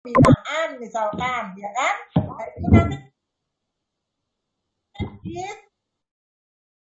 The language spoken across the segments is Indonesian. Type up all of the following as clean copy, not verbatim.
pembinaan misalkan, ya kan? Nah, itu nanti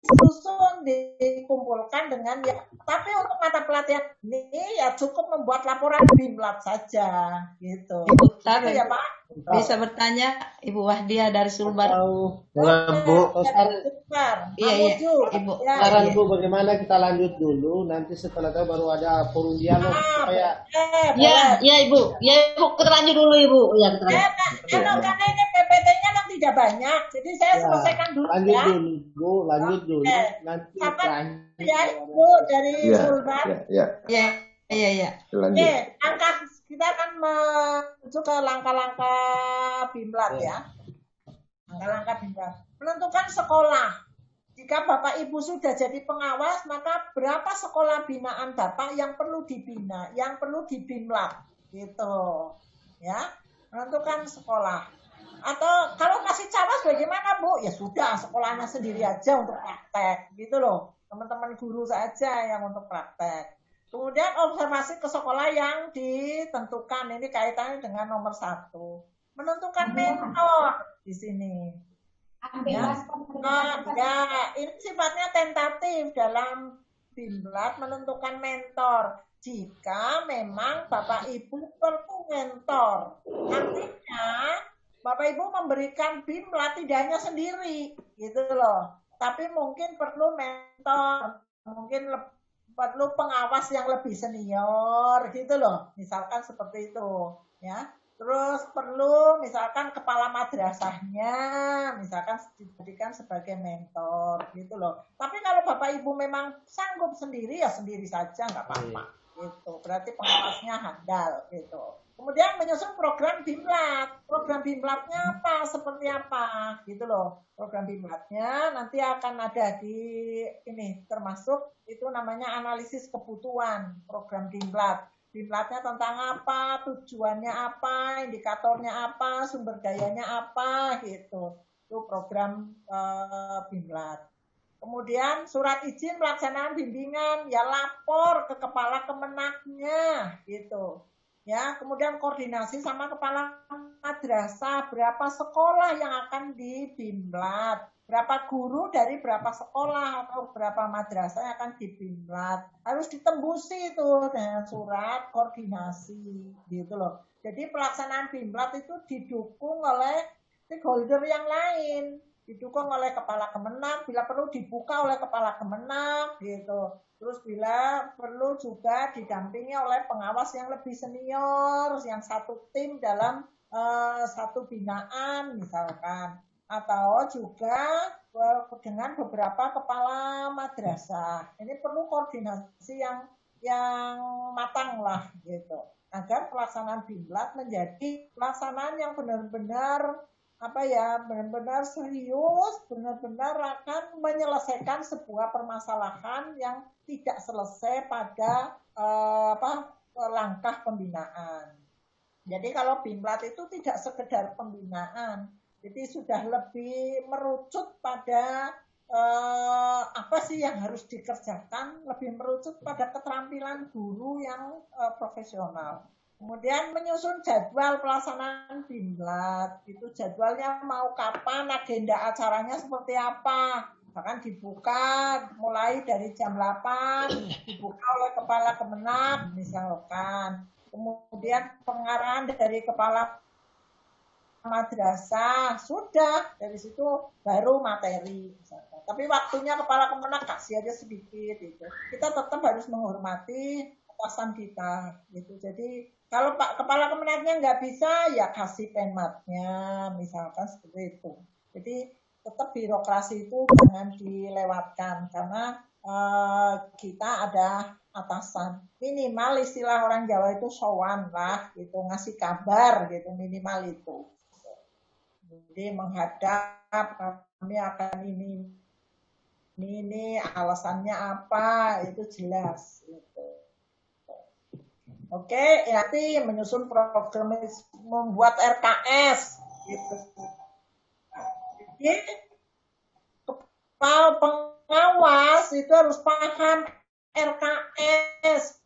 disusun, dikumpulkan dengan ya. Tapi untuk mata pelatihan ini ya cukup membuat laporan BIMLAT saja, gitu. Ibu Begitu Tar, ya Pak? bisa bertanya Ibu Wahdia dari Sulbar? Atau Oke, Bu, sebentar. Iya, iya, Mamuju. Ibu. Ya, saran Iya. Bu bagaimana kita lanjut dulu, nanti setelah itu baru ada forum dialog supaya boleh, Ya, boleh. ya Ibu. Ya Ibu, kita lanjut dulu Ibu. Ya, kita lanjut. Karena ini PPT-nya kan tidak banyak, jadi saya ya selesaikan dulu lanjut ya. dulu Bu, lanjut dulu Oke. nanti Sabar terakhir ya kalau ada Ibu dari Ya, Sulbar. ya. Ya, iya, iya. Lanjut. Langkah kita akan menuju ke langkah-langkah BIMLAT ya. Langkah-langkah BIMLAT. Menentukan sekolah. Jika Bapak Ibu sudah jadi pengawas, maka berapa sekolah binaan Bapak yang perlu dibina, yang perlu dibimlat, gitu. Ya, menentukan sekolah. Atau kalau masih cawas bagaimana Bu? Ya sudah, sekolahnya sendiri aja untuk praktek, gitu loh. Teman-teman guru saja yang untuk praktek. Kemudian observasi ke sekolah yang ditentukan. Ini kaitannya dengan nomor 1. Menentukan mentor di sini. Ya. Ya, ini sifatnya tentatif dalam BIMLAT menentukan mentor. Jika memang Bapak Ibu perlu mentor, artinya Bapak Ibu memberikan BIMLAT tidak hanya sendiri, gitu loh. Tapi mungkin perlu mentor, mungkin perlu pengawas yang lebih senior, gitu loh. Misalkan seperti itu, ya. Terus perlu misalkan kepala madrasahnya, misalkan dijadikan sebagai mentor gitu loh. Tapi kalau Bapak Ibu memang sanggup sendiri ya sendiri saja nggak apa-apa gitu. Berarti pengawasnya handal gitu. Kemudian menyusun program BIMLAT. Program BIMLAT-nya apa? Seperti apa? Gitu loh. Program BIMLAT-nya nanti akan ada di ini termasuk itu namanya analisis kebutuhan program BIMLAT. BIMLAT-nya tentang apa, tujuannya apa, indikatornya apa, sumber dayanya apa, gitu. Itu program BIMLAT. Kemudian surat izin pelaksanaan bimbingan, ya lapor ke kepala kemenaknya, gitu. Ya, kemudian koordinasi sama kepala madrasah, berapa sekolah yang akan dibimlat, berapa guru dari berapa sekolah atau berapa madrasah yang akan dibimlat. Harus ditembusi itu dengan surat koordinasi gitu loh. Jadi pelaksanaan bimlat itu didukung oleh stakeholder yang lain, didukung oleh kepala kemenang, bila perlu dibuka oleh kepala kemenang gitu. Terus bila perlu juga didampingi oleh pengawas yang lebih senior, yang satu tim dalam satu binaan misalkan. Atau juga dengan beberapa kepala madrasah. Ini perlu koordinasi yang matang lah gitu. Agar pelaksanaan BIMLAT menjadi pelaksanaan yang benar-benar benar-benar serius, benar-benar akan menyelesaikan sebuah permasalahan yang tidak selesai pada langkah pembinaan. Jadi kalau BIMLAT itu tidak sekedar pembinaan, jadi sudah lebih merucut pada apa sih yang harus dikerjakan, lebih merucut pada keterampilan guru yang profesional. Kemudian menyusun jadwal pelaksanaan BIMLAT, itu jadwalnya mau kapan, agenda acaranya seperti apa, bahkan dibuka mulai dari jam 8, dibuka oleh kepala kemenang misalkan. Kemudian pengarahan dari kepala madrasah, sudah dari situ baru materi misalkan. Tapi waktunya kepala kemenang kasih aja sedikit gitu. Kita tetap harus menghormati atasan kita gitu. Jadi kalau Pak kepala kemenangnya nggak bisa ya kasih penmatnya misalkan seperti itu. Jadi tetap birokrasi itu jangan dilewatkan karena kita ada atasan. Minimal istilah orang Jawa itu sowan lah gitu, ngasih kabar gitu minimal itu. Jadi menghadap kami akan ini alasannya apa itu jelas gitu. Oke, nanti menyusun program membuat RKS gitu. Jadi kepala pengawas itu harus paham RKS,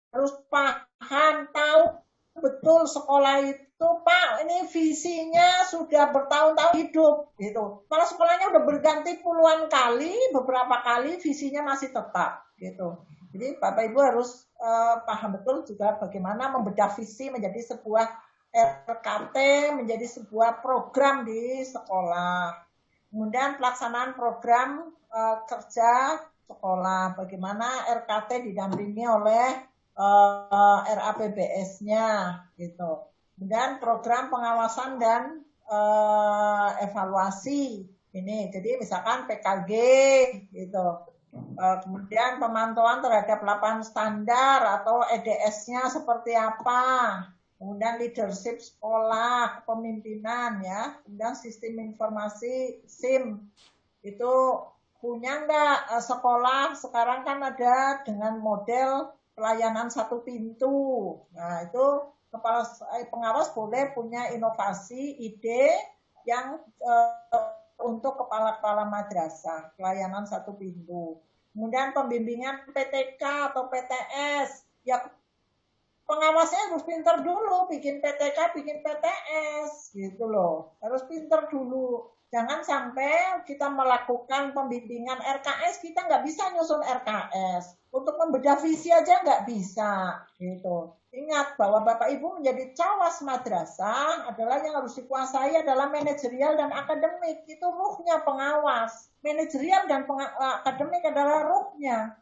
harus paham tahu betul sekolah itu Pak, ini visinya sudah bertahun-tahun hidup gitu. Malah sekolahnya udah berganti puluhan kali, beberapa kali visinya masih tetap gitu. Jadi Bapak Ibu harus paham betul juga bagaimana membedah visi menjadi sebuah RKT, menjadi sebuah program di sekolah. Kemudian pelaksanaan program kerja sekolah, bagaimana RKT didampingi oleh RAPBS-nya gitu. Kemudian program pengawasan dan evaluasi ini, jadi misalkan PKG gitu. Kemudian pemantauan terhadap 8 standar atau EDS-nya seperti apa. Kemudian leadership sekolah, kepemimpinan ya. Kemudian sistem informasi SIM itu punya enggak sekolah sekarang kan ada dengan model pelayanan satu pintu. Nah, itu kepala pengawas boleh punya inovasi, ide yang untuk kepala-kepala madrasah, pelayanan satu pintu. Kemudian pembimbingan PTK atau PTS, ya pengawasnya harus pinter dulu, bikin PTK, bikin PTS, gitu loh. Harus pinter dulu. Jangan sampai kita melakukan pembimbingan RKS, kita nggak bisa nyusun RKS. Untuk membedah visi aja nggak bisa, gitu. Ingat bahwa Bapak Ibu menjadi cawas madrasah adalah yang harus dikuasai adalah manajerial dan akademik. Itu ruhnya pengawas. Manajerial dan akademik adalah ruhnya.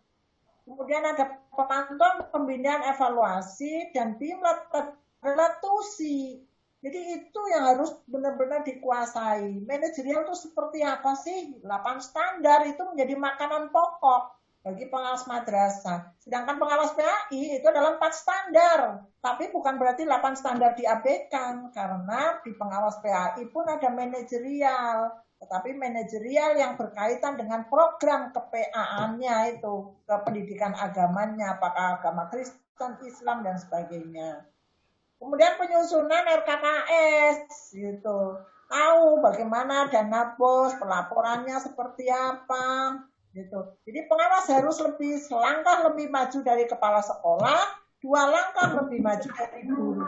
Kemudian ada pemantauan, pembinaan, evaluasi, dan BIMLAT adalah TUSI. Jadi itu yang harus benar-benar dikuasai. Manajerial itu seperti apa sih? 8 standar itu menjadi makanan pokok bagi pengawas madrasah. Sedangkan pengawas PAI itu adalah 4 standar. Tapi bukan berarti 8 standar diabaikan. Karena di pengawas PAI pun ada manajerial. Tetapi manajerial yang berkaitan dengan program ke-PA-nya itu. Ke pendidikan agamanya. Apakah agama Kristen, Islam, dan sebagainya. Kemudian penyusunan RKKS. Gitu. Tahu bagaimana dana bos, pelaporannya seperti apa. Gitu. Jadi pengawas harus selangkah lebih maju dari kepala sekolah, 2 langkah lebih maju dari guru.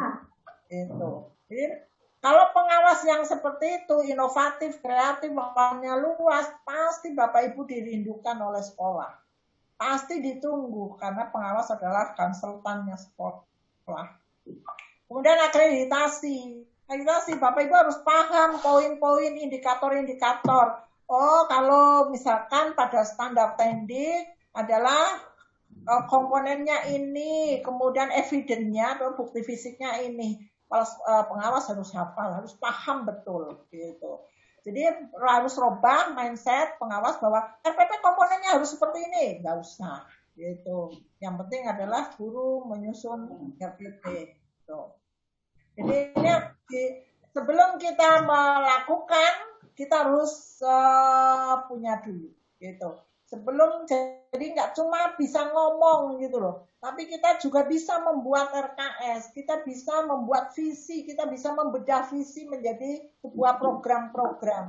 Gitu. Jadi kalau pengawas yang seperti itu inovatif, kreatif, wawasannya luas, pasti Bapak Ibu dirindukan oleh sekolah. Pasti ditunggu karena pengawas adalah konsultannya sekolah. Kemudian akreditasi. Akreditasi Bapak Ibu harus paham poin-poin, indikator-indikator. Oh, kalau misalkan pada standar tendik adalah komponennya ini, kemudian evidence-nya atau bukti fisiknya ini. Pengawas harus hafal, harus paham betul gitu. Jadi harus rubah mindset pengawas bahwa RPP komponennya harus seperti ini, nggak usah gitu. Yang penting adalah guru menyusun RPP. Gitu. Jadi ini sebelum kita melakukan kita harus punya dulu gitu. Sebelum jadi nggak cuma bisa ngomong gitu loh, tapi kita juga bisa membuat RKS, kita bisa membuat visi, kita bisa membedah visi menjadi sebuah program-program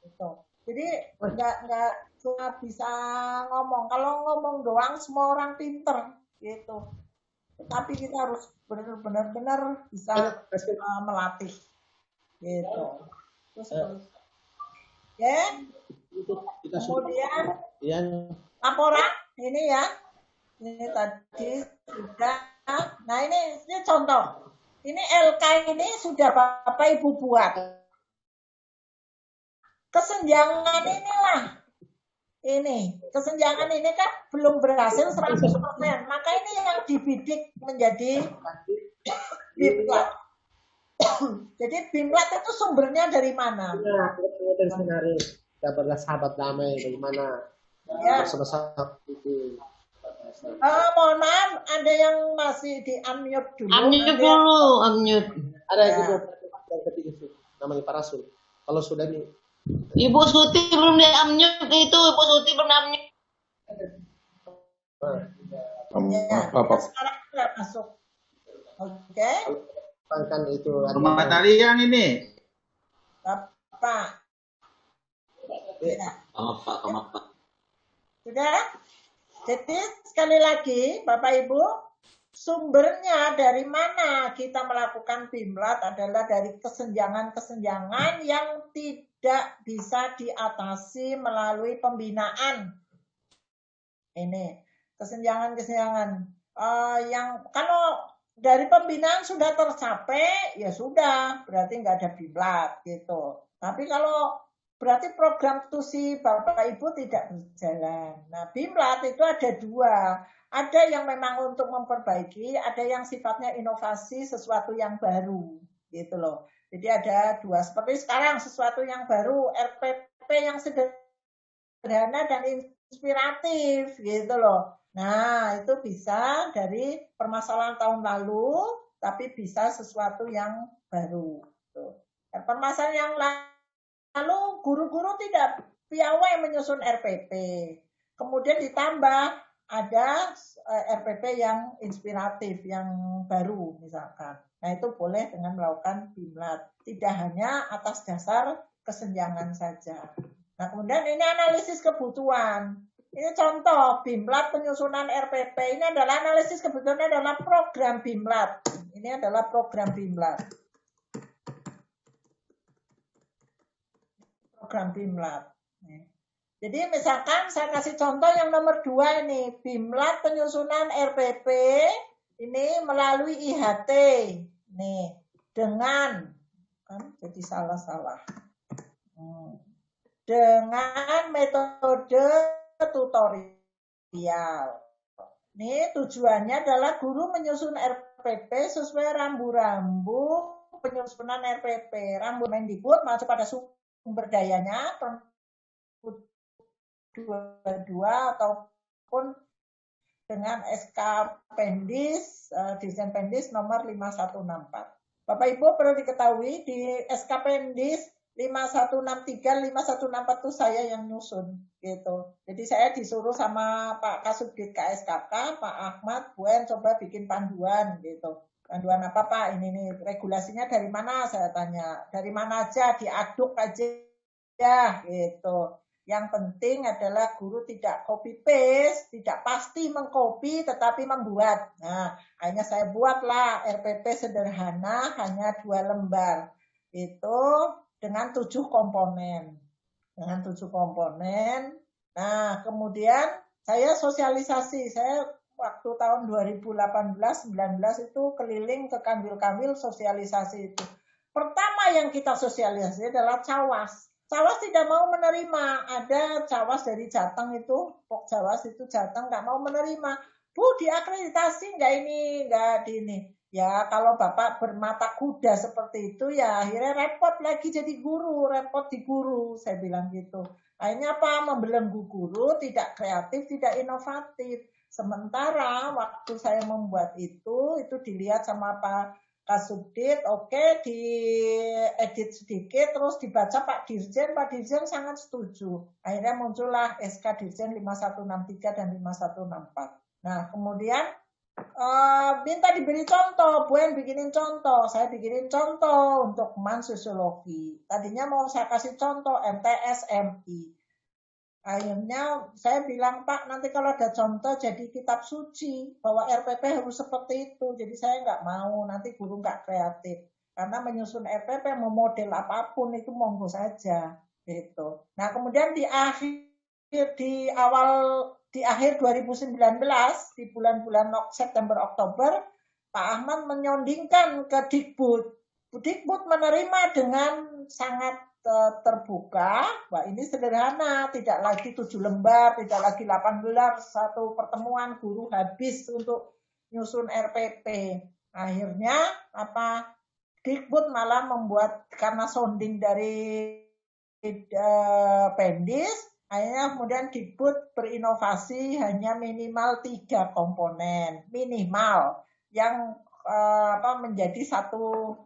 gitu. Jadi nggak cuma bisa ngomong. Kalau ngomong doang semua orang pinter gitu. Tetapi kita harus benar-benar bisa melatih gitu. Terus ya, kemudian laporan ini ya, ini tadi sudah. Nah ini contoh. Ini LK ini sudah Bapak Ibu buat. Kesenjangan inilah. Ini kesenjangan ini kan belum berhasil 100%. Maka ini yang dibidik menjadi BIMLAT. Jadi BIMLAT itu sumbernya dari mana? Dari seminaris. Kita bersahabat damai bagaimana bersama-sama itu. Mohon maaf, ada yang masih di unmute dulu. Unmute. Ada juga yang ketiga sih, namanya Parasul. Kalau sudah nih. Ibu Suti belum di unmute itu, Ibu Suti belum unmute. Sekarang sudah masuk. Oke. Kan itu rumah talian ini. Bapak. Ya. Pak. Sudah? Jadi sekali lagi Bapak Ibu, sumbernya dari mana kita melakukan BIMLAT adalah dari kesenjangan-kesenjangan yang tidak bisa diatasi melalui pembinaan. Ini kesenjangan-kesenjangan yang kalau dari pembinaan sudah tercapai, ya sudah, berarti nggak ada BIMLAT gitu. Tapi kalau berarti program studi Bapak Ibu tidak berjalan. Nah, BIMLAT itu ada dua. Ada yang memang untuk memperbaiki, ada yang sifatnya inovasi, sesuatu yang baru, gitu loh. Jadi ada dua. Seperti sekarang, sesuatu yang baru, RPP yang sederhana dan inspiratif, gitu loh. Nah, itu bisa dari permasalahan tahun lalu, tapi bisa sesuatu yang baru. Permasalahan yang lalu, guru-guru tidak piawai menyusun RPP. Kemudian ditambah ada RPP yang inspiratif, yang baru misalkan. Nah, itu boleh dengan melakukan BIMLAT. Tidak hanya atas dasar kesenjangan saja. Nah, kemudian ini analisis kebutuhan. Ini contoh BIMLAT penyusunan RPP. Ini adalah analisis kebutuhan, adalah program BIMLAT. Ini adalah program BIMLAT. Program BIMLAT. Jadi misalkan saya kasih contoh yang nomor 2 ini. BIMLAT penyusunan RPP ini melalui IHT. Nih, dengan, kan jadi salah-salah. Dengan metode tutorial. Ini tujuannya adalah guru menyusun RPP sesuai rambu-rambu penyusunan RPP. Rambu Mendikbud masuk pada sumber dayanya, 22 ataupun dengan SK Pendis, Dirjen Pendis nomor 5164. Bapak Ibu perlu diketahui di SK Pendis 5163, 5164 itu saya yang nyusun gitu. Jadi saya disuruh sama Pak Kasubdit KSKK, Pak Ahmad, Bu En coba bikin panduan gitu. Panduan apa Pak? Ini nih regulasinya dari mana? Saya tanya. Dari mana aja? Diaduk aja ya gitu. Yang penting adalah guru tidak copy paste, tidak pasti mengcopy tetapi membuat. Nah, akhirnya saya buatlah RPP sederhana hanya 2 lembar. Itu dengan 7 komponen. Dengan 7 komponen. Nah, kemudian saya sosialisasi. Saya waktu tahun 2018-19 itu keliling ke kanwil-kanwil sosialisasi itu. Pertama yang kita sosialisasi adalah CAWAS. Cawas tidak mau menerima. Ada Cawas dari Jateng itu, Pok Jawas itu Jateng nggak mau menerima. Bu, diakreditasi nggak ini, nggak di ini. Ya kalau Bapak bermata kuda seperti itu ya akhirnya repot lagi jadi guru, repot di guru, saya bilang gitu. Akhirnya apa? Membelenggu guru, tidak kreatif, tidak inovatif. Sementara waktu saya membuat itu dilihat sama Pak Kasubdit, oke, diedit sedikit, terus dibaca Pak Dirjen sangat setuju. Akhirnya muncullah SK Dirjen 5163 dan 5164. Nah, kemudian minta diberi contoh, Bu En bikinin contoh, saya bikinin contoh untuk man sosiologi. Tadinya mau saya kasih contoh MTS, MI. Akhirnya saya bilang, Pak, nanti kalau ada contoh jadi kitab suci, bahwa RPP harus seperti itu. Jadi saya nggak mau, nanti guru nggak kreatif. Karena menyusun RPP, mau model apapun itu monggo saja. Gitu. Nah, kemudian di akhir 2019, di bulan-bulan September, Oktober, Pak Ahmad menyondingkan ke Dikbud. Dikbud menerima dengan sangat terbuka, wah ini sederhana, tidak lagi 7 lembar, tidak lagi 8 lembar, satu pertemuan guru habis untuk nyusun RPP. Akhirnya apa? Dikbud malah membuat, karena sounding dari Pendis, akhirnya kemudian Dikbud berinovasi hanya minimal 3 komponen, minimal yang menjadi satu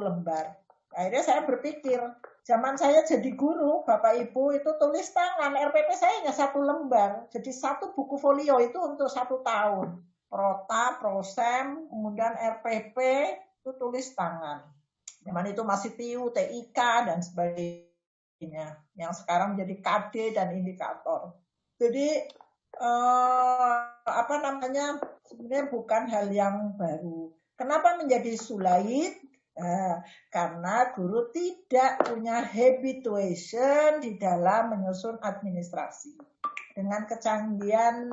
lembar. Akhirnya saya berpikir, zaman saya jadi guru, Bapak Ibu itu tulis tangan, RPP saya hanya 1 lembar. Jadi 1 buku folio itu untuk 1 tahun. Prota, prosem, kemudian RPP itu tulis tangan. Zaman itu masih TIU, TIK, dan sebagainya. Yang sekarang menjadi KD dan indikator. Jadi sebenarnya bukan hal yang baru. Kenapa menjadi sulit? Karena guru tidak punya habituation di dalam menyusun administrasi. Dengan kecanggihan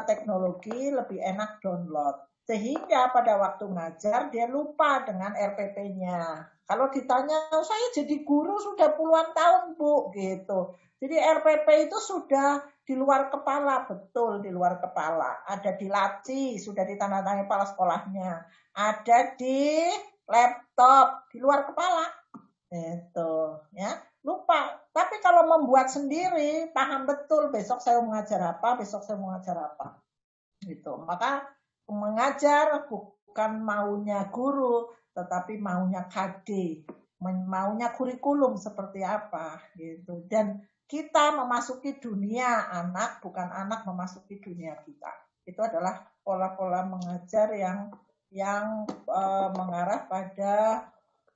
teknologi lebih enak download. Sehingga pada waktu ngajar dia lupa dengan RPP-nya. Kalau ditanya, saya jadi guru sudah puluhan tahun, Bu, gitu. Jadi RPP itu sudah di luar kepala, betul di luar kepala. Ada di laci, sudah ditandatangani kepala sekolahnya. Ada di laptop, di luar kepala. Itu, ya. Lupa. Tapi kalau membuat sendiri, paham betul besok saya mau ngajar apa, besok saya mau ngajar apa. Gitu. Maka mengajar bukan maunya guru, tetapi maunya KD, maunya kurikulum seperti apa gitu. Dan kita memasuki dunia anak, bukan anak memasuki dunia kita. Itu adalah pola-pola mengajar yang mengarah pada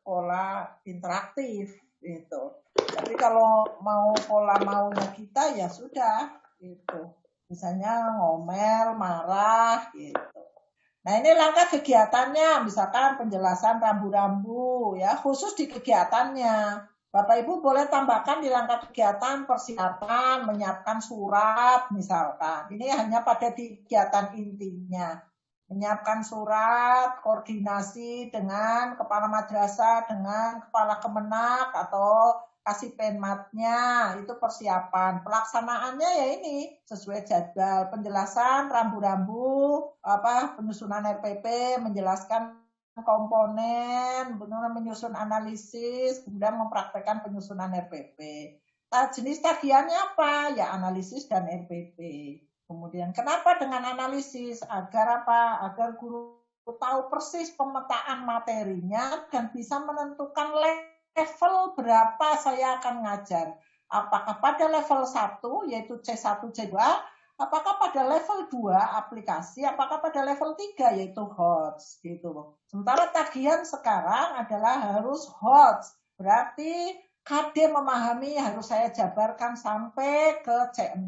pola interaktif gitu. Tapi kalau mau pola maunya kita ya sudah gitu. Misalnya ngomel, marah gitu. Nah ini langkah kegiatannya, misalkan penjelasan rambu-rambu ya, khusus di kegiatannya. Bapak Ibu boleh tambahkan di langkah kegiatan persiapan, menyiapkan surat misalkan. Ini hanya pada kegiatan intinya. Menyiapkan surat, koordinasi dengan kepala madrasah, dengan kepala kemenak atau kasih penmatnya, itu persiapan. Pelaksanaannya ya ini sesuai jadwal, penjelasan rambu-rambu, penyusunan RPP, menjelaskan komponen, menyusun analisis, kemudian mempraktekkan penyusunan RPP. Jenis tagihannya apa? Ya analisis dan RPP. Kemudian kenapa dengan analisis? Agar apa? Agar guru tahu persis pemetaan materinya dan bisa menentukan level berapa saya akan ngajar. Apakah pada level 1 yaitu C1, C2, apakah pada level 2 aplikasi, apakah pada level 3 yaitu HOTS gitu. Sementara tagihan sekarang adalah harus HOTS. Berarti KD memahami harus saya jabarkan sampai ke C6.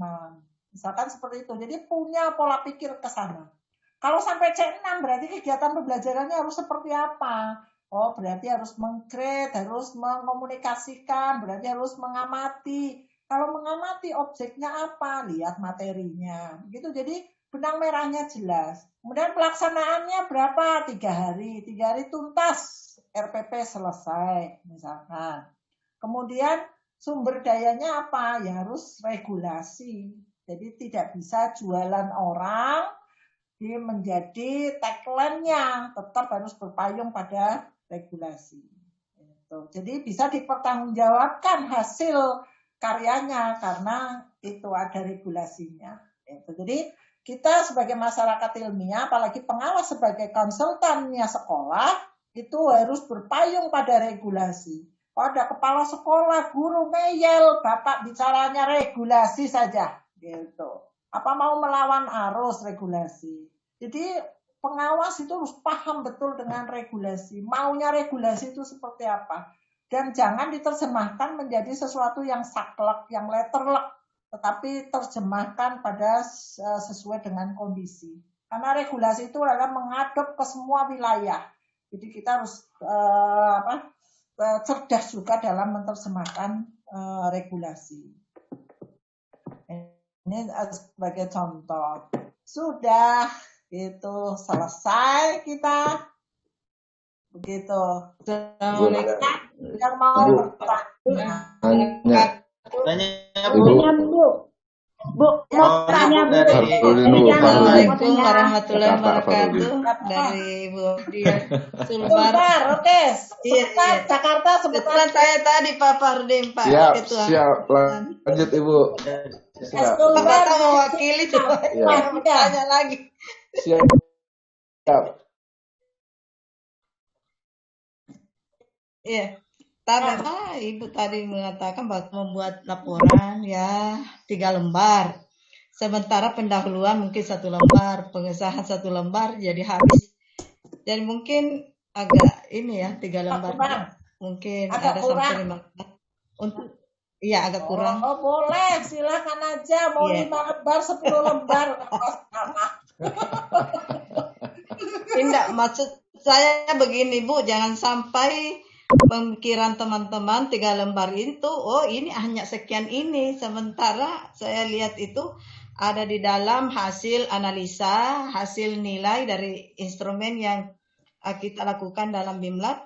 Misalkan seperti itu. Jadi punya pola pikir ke sana. Kalau sampai C6 berarti kegiatan pembelajarannya harus seperti apa? Oh, berarti harus meng-create, harus mengomunikasikan, berarti harus mengamati. Kalau mengamati objeknya apa? Lihat materinya. Begitu. Jadi benang merahnya jelas. Kemudian pelaksanaannya berapa? 3 hari. 3 hari tuntas. RPP selesai misalkan. Kemudian sumber dayanya apa? Ya harus regulasi. Jadi tidak bisa jualan orang menjadi tagline-nya. Tetap harus berpayung pada regulasi. Jadi bisa dipertanggungjawabkan hasil karyanya karena itu ada regulasinya. Jadi kita sebagai masyarakat ilmiah, apalagi pengawas sebagai konsultannya sekolah, itu harus berpayung pada regulasi. Kalau ada kepala sekolah, guru ngeyel, bapak bicaranya regulasi saja, gitu. Apa mau melawan arus regulasi? Jadi pengawas itu harus paham betul dengan regulasi. Maunya regulasi itu seperti apa. Dan jangan diterjemahkan menjadi sesuatu yang saklek, yang letterlek. Tetapi terjemahkan pada sesuai dengan kondisi. Karena regulasi itu adalah mengadop ke semua wilayah. Jadi kita harus cerdas juga dalam menerjemahkan regulasi. Ini sebagai contoh. Sudah. Itu selesai kita begitu. Yang mau bertanya, Bu, mau tanya Bu. Assalamualaikum warahmatullahi wabarakatuh dari Bu Dia. Sebentar, oke. Sebentar, Jakarta Kebetulan saya tadi Pak Pardim, Pak Ketua. Siap, lanjut Ibu. Bapak mewakili tanya lagi. Siap. Iya. Memang Ibu tadi mengatakan bahwa membuat laporan ya 3 lembar. Sementara pendahuluan mungkin 1 lembar, pengesahan 1 lembar jadi habis. Dan mungkin agak ini ya 3 lembar. Mungkin agak ada kurang. sampai 5 untuk iya agak kurang. Oh boleh, silakan aja mau 5 lembar, 10 lembar. Tidak, maksud saya begini Bu, jangan sampai pemikiran teman-teman 3 lembar itu, oh ini hanya sekian ini. Sementara saya lihat itu ada di dalam hasil analisa, hasil nilai dari instrumen yang kita lakukan dalam BIMLAT.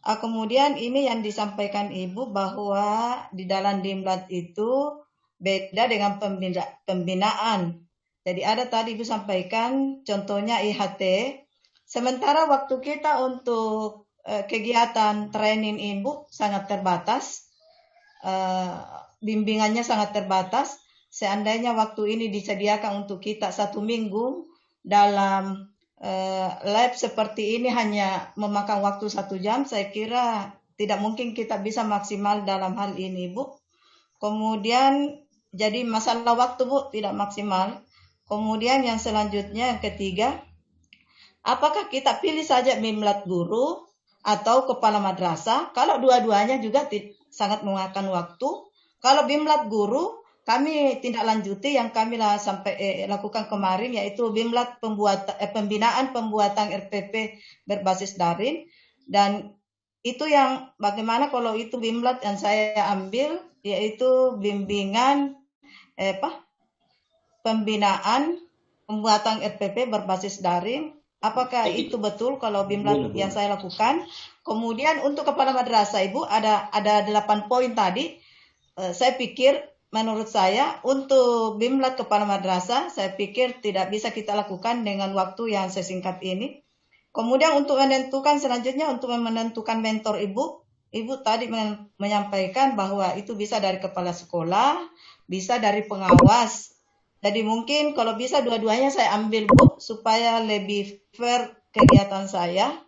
Kemudian ini yang disampaikan Ibu bahwa di dalam BIMLAT itu beda dengan pembinaan. Jadi ada tadi Ibu sampaikan contohnya IHT. Sementara waktu kita untuk kegiatan training Ibu sangat terbatas. Bimbingannya sangat terbatas. Seandainya waktu ini disediakan untuk kita 1 minggu dalam lab seperti ini hanya memakan waktu 1 jam, saya kira tidak mungkin kita bisa maksimal dalam hal ini, Bu. Kemudian jadi masalah waktu, Bu, tidak maksimal. Kemudian yang selanjutnya, yang ketiga, apakah kita pilih saja BIMLAT guru atau kepala madrasah? Kalau dua-duanya juga sangat memakan waktu. Kalau BIMLAT guru, kami tindak lanjuti yang kami sampai lakukan kemarin, yaitu BIMLAT pembinaan pembuatan RPP berbasis daring. Dan itu yang bagaimana kalau itu BIMLAT yang saya ambil, yaitu bimbingan pembinaan pembuatan RPP berbasis daring. Apakah itu betul kalau BIMLAT yang saya lakukan? Kemudian untuk kepala madrasah Ibu ada 8 poin tadi. Saya pikir menurut saya untuk BIMLAT kepala madrasah saya pikir tidak bisa kita lakukan dengan waktu yang sesingkat ini. Kemudian untuk menentukan selanjutnya untuk menentukan mentor Ibu tadi menyampaikan bahwa itu bisa dari kepala sekolah, bisa dari pengawas. Jadi mungkin kalau bisa dua-duanya saya ambil Bu supaya lebih fair kegiatan saya.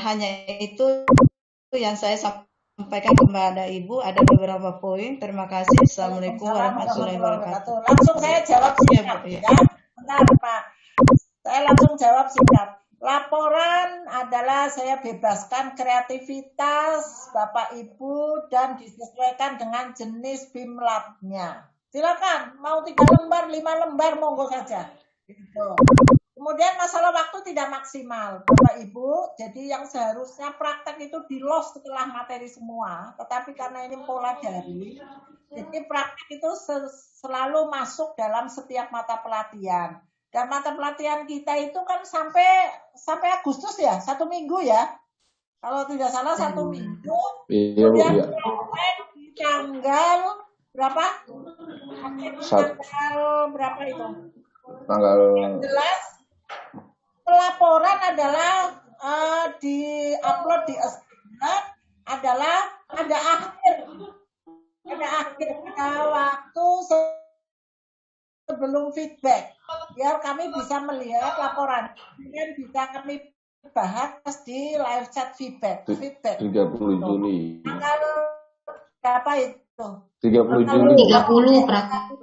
Hanya itu yang saya sampaikan kepada Ibu. Ada beberapa poin. Terima kasih. Assalamualaikum warahmatullahi wabarakatuh. Langsung saya jawab singkat ya. Bentar Pak. Saya langsung jawab singkat. Laporan adalah saya bebaskan kreativitas Bapak Ibu dan disesuaikan dengan jenis BIMLAT-nya. Silakan, mau 3 lembar, 5 lembar, monggo saja. Gitu. Kemudian masalah waktu tidak maksimal, Bapak Ibu. Jadi yang seharusnya praktek itu di-loss setelah materi semua. Tetapi karena ini pola daring, jadi praktek itu selalu masuk dalam setiap mata pelatihan. Dan mata pelatihan kita itu kan sampai Agustus ya, 1 minggu ya. Kalau tidak salah 1 minggu. Iya, Bu. Kemudian Iya. di tanggal berapa? Tanggal berapa itu? Tanggal Yang jelas pelaporan adalah di-upload di Asana adalah ada waktu sebelum feedback, biar kami bisa melihat laporan dan bisa kami bahas di live chat feedback. 30 Juli. Tanggal berapa itu? 30 Juli. 30 praktek.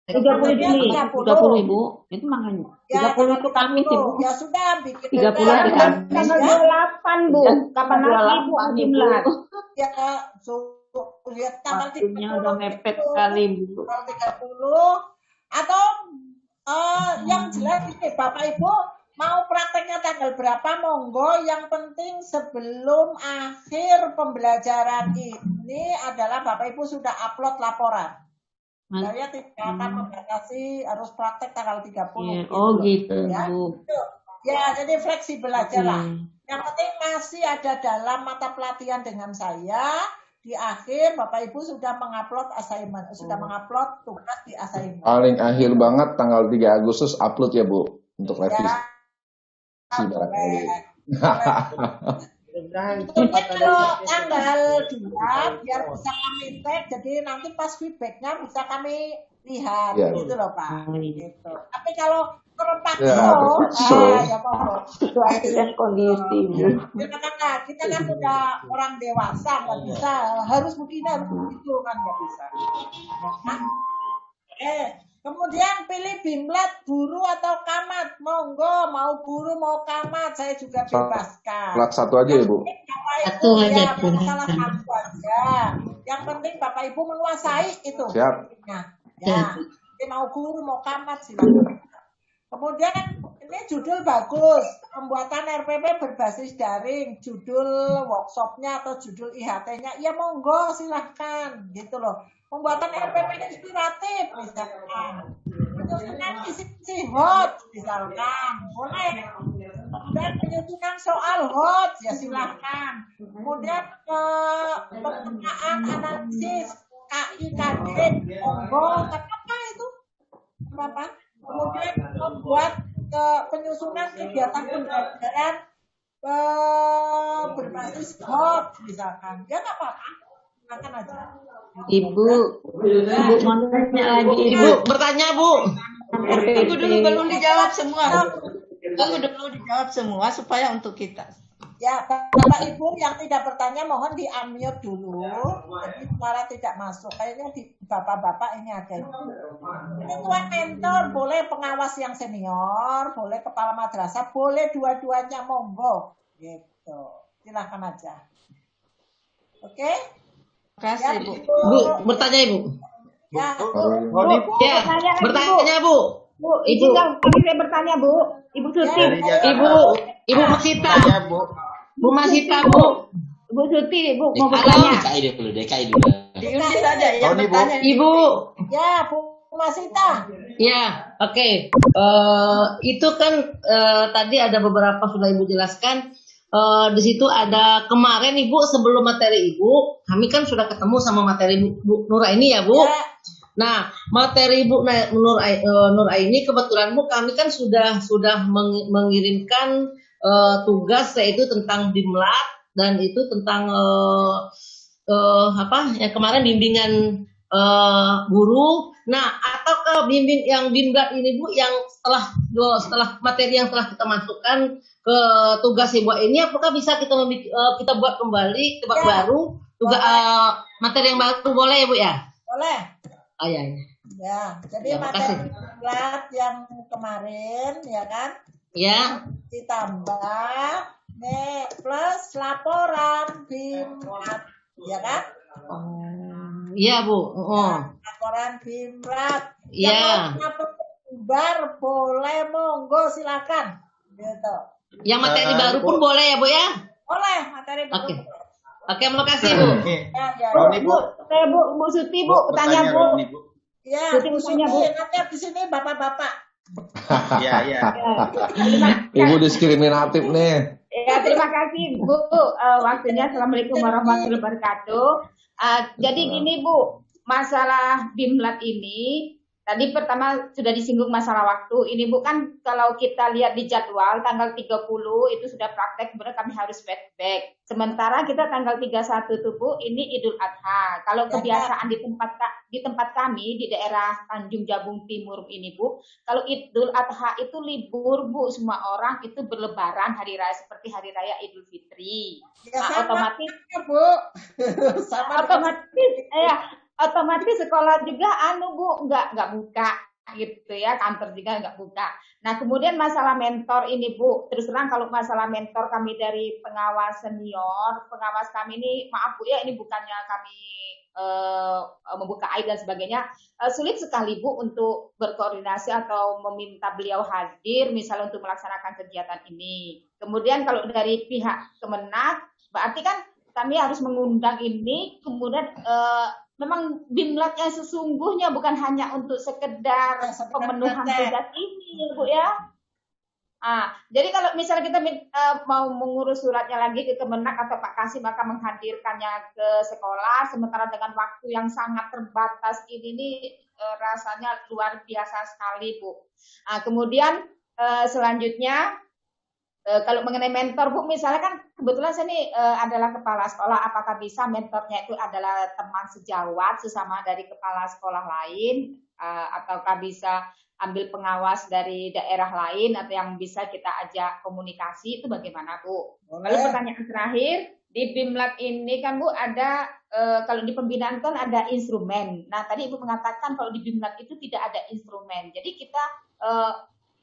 30 Juli, 30 Ibu. Itu makanya. 30 itu Kamis Ibu. Ya sudah, bikin 30 hari Kamis. Tanggal 28 Bu. Kapan lagi Ibu BIMLAT? Ya, lihat tanggal 30 Waktunya udah mepet sekali Bu. tanggal 30 atau yang jelas ini Bapak Ibu mau prakteknya tanggal berapa monggo, yang penting sebelum akhir pembelajaran ini adalah Bapak Ibu sudah upload laporan. Saya tidak akan membatasi harus praktek tanggal 30. Oh gitu Ya. Bu. Ya, jadi fleksibel aja lah. Yang penting masih ada dalam mata pelatihan dengan saya. Di akhir Bapak Ibu sudah mengupload assignment, sudah mengupload tugas di assignment. Paling akhir banget tanggal 3 Agustus upload ya Bu untuk revisi. Boleh. Mudah-mudahan Tentunya kalau tanggal 2 biar bisa kami tag, jadi nanti pas feedbacknya bisa kami lihat, Ya. gitu loh Pak. Oh, iya. Gitu. Tapi kalau terpaksa, Ya, terpaksa. ya monggo. Situasi dan kondisi Bu. Karena kita kan udah orang dewasa, nggak bisa harus begini harus begitu kan nggak bisa. Nah, kemudian pilih BIMLAT guru atau kamat, monggo mau guru mau kamat saya juga bebaskan. Kelas 1 aja ya Bu. Bapak Satu Ibu aja, ya Bu. masalah satu aja. Yang penting Bapak Ibu menguasai itu. Siap. Ya, jadi mau guru mau kamat silakan. Kemudian Ini judul bagus, pembuatan RPP berbasis daring, judul workshopnya atau judul IHT-nya, ya monggo silahkan gitu loh. Pembuatan RPP inspiratif misalkan, penyusunan isi hot misalkan, boleh. Kemudian penyusunan soal hot ya silahkan. Kemudian penggunaan analisis KIKD, monggo, nggak apa-apa itu, apa-apa. Kemudian membuat penyusunan kegiatan pembelajaran berbasis hot misalkan, ya nggak apa-apa, silakan aja. Ibu mau tanya lagi Ibu bertanya, Bu. Tunggu dulu, belum dijawab semua. Tunggu dulu dijawab semua supaya untuk kita. Ya, Bapak Ibu yang tidak bertanya mohon di-unmute dulu. Jadi suara tidak masuk. Kayaknya di Bapak-bapak ini ada. Penentuan mentor, boleh pengawas yang senior, boleh kepala madrasah, boleh dua-duanya, monggo. Gitu. Silakan aja. Oke? Terima kasih, Ya, Bu. Bu, bertanya, Ibu. Ya, Ya, bertanya, Bu. Bu, izinkan kami saya bertanya Bu, Ibu Suti, Ibu Masita. Tanya, Bu. Bu Masita, Bu. Bu Suti, Bu mau Halo. bertanya. DKI dulu. Diundi saja yang Tony, Bu. bertanya. Ibu. ya Bu Masita. Ya, oke. Itu kan tadi ada beberapa sudah Ibu jelaskan. Di situ ada kemarin Ibu sebelum materi Ibu, kami kan sudah ketemu sama materi Bu Nuraini ya Bu. Ya, Nah, materi Bu Nuraini kebetulan Bu kami kan sudah mengirimkan tugas yaitu tentang BIMLAT dan itu tentang yang kemarin bimbingan guru. Nah, atau ke yang BIMLAT ini Bu yang setelah materi yang telah kita masukkan ke tugas Ibu ini, apakah bisa kita buat kembali Ya. baru tugas materi yang baru boleh ya Bu ya? boleh. Oh ya. Ya, jadi Ya, materi makasih. BIMLAT yang kemarin ya kan Ya. ditambah nih plus laporan BIMLAT ya kan? Iya Bu. Laporan BIMLAT. Iya. Yang mau gambar boleh, monggo silakan. Gitu. Yang materi baru pun boleh ya Bu ya? Boleh materi baru. Oke. Oke, makasih Bu. Ya. Roni, Bu. Saya Bu Suti Bu, bertanya Bu. Roni, Bu. Ya, Suti Bu bertanya, Suti, Bu. nanti habis ini bapak-bapak. Iya. Ibu diskriminatif nih. Ya, terima kasih Bu. Waktunya Assalamualaikum warahmatullahi wabarakatuh. Jadi gini Bu, masalah BIMLAT ini tadi pertama sudah disinggung masalah waktu. Ini Bu kan kalau kita lihat di jadwal tanggal 30 itu sudah praktek, kemudian kami harus feedback. Sementara kita tanggal 31 tuh Bu, ini Idul Adha. Kalau kebiasaan di tempat kami di daerah Tanjung Jabung Timur ini Bu, kalau Idul Adha itu libur Bu, semua orang itu berlebaran hari raya seperti hari raya Idul Fitri. Ya, Nah, sama otomatis Bu. Sama otomatis sekolah juga Bu nggak buka gitu ya, kantor juga nggak buka. Nah kemudian masalah mentor ini Bu, terus terang kalau masalah mentor kami dari pengawas senior, pengawas kami ini maaf Bu ya, ini bukannya kami membuka aib dan sebagainya, sulit sekali Bu untuk berkoordinasi atau meminta beliau hadir misalnya untuk melaksanakan kegiatan ini. Kemudian kalau dari pihak Kemenak berarti kan kami harus mengundang ini, kemudian memang BIMLAT yang sesungguhnya bukan hanya untuk sekedar pemenuhan tugas ini ya Bu ya. Jadi kalau misalnya kita mau mengurus suratnya lagi ke Kemenak atau Pak Kasih, maka menghadirkannya ke sekolah, sementara dengan waktu yang sangat terbatas ini rasanya luar biasa sekali Bu. Kemudian selanjutnya kalau mengenai mentor Bu, misalnya kan kebetulan saya ini adalah kepala sekolah, apakah bisa mentornya itu adalah teman sejawat sesama dari kepala sekolah lain, ataukah bisa ambil pengawas dari daerah lain atau yang bisa kita ajak komunikasi, itu bagaimana Bu? Lalu pertanyaan terakhir, di BIMLAT ini kan Bu ada kalau di pembinaan kan ada instrumen. Nah tadi Ibu mengatakan kalau di BIMLAT itu tidak ada instrumen. Jadi kita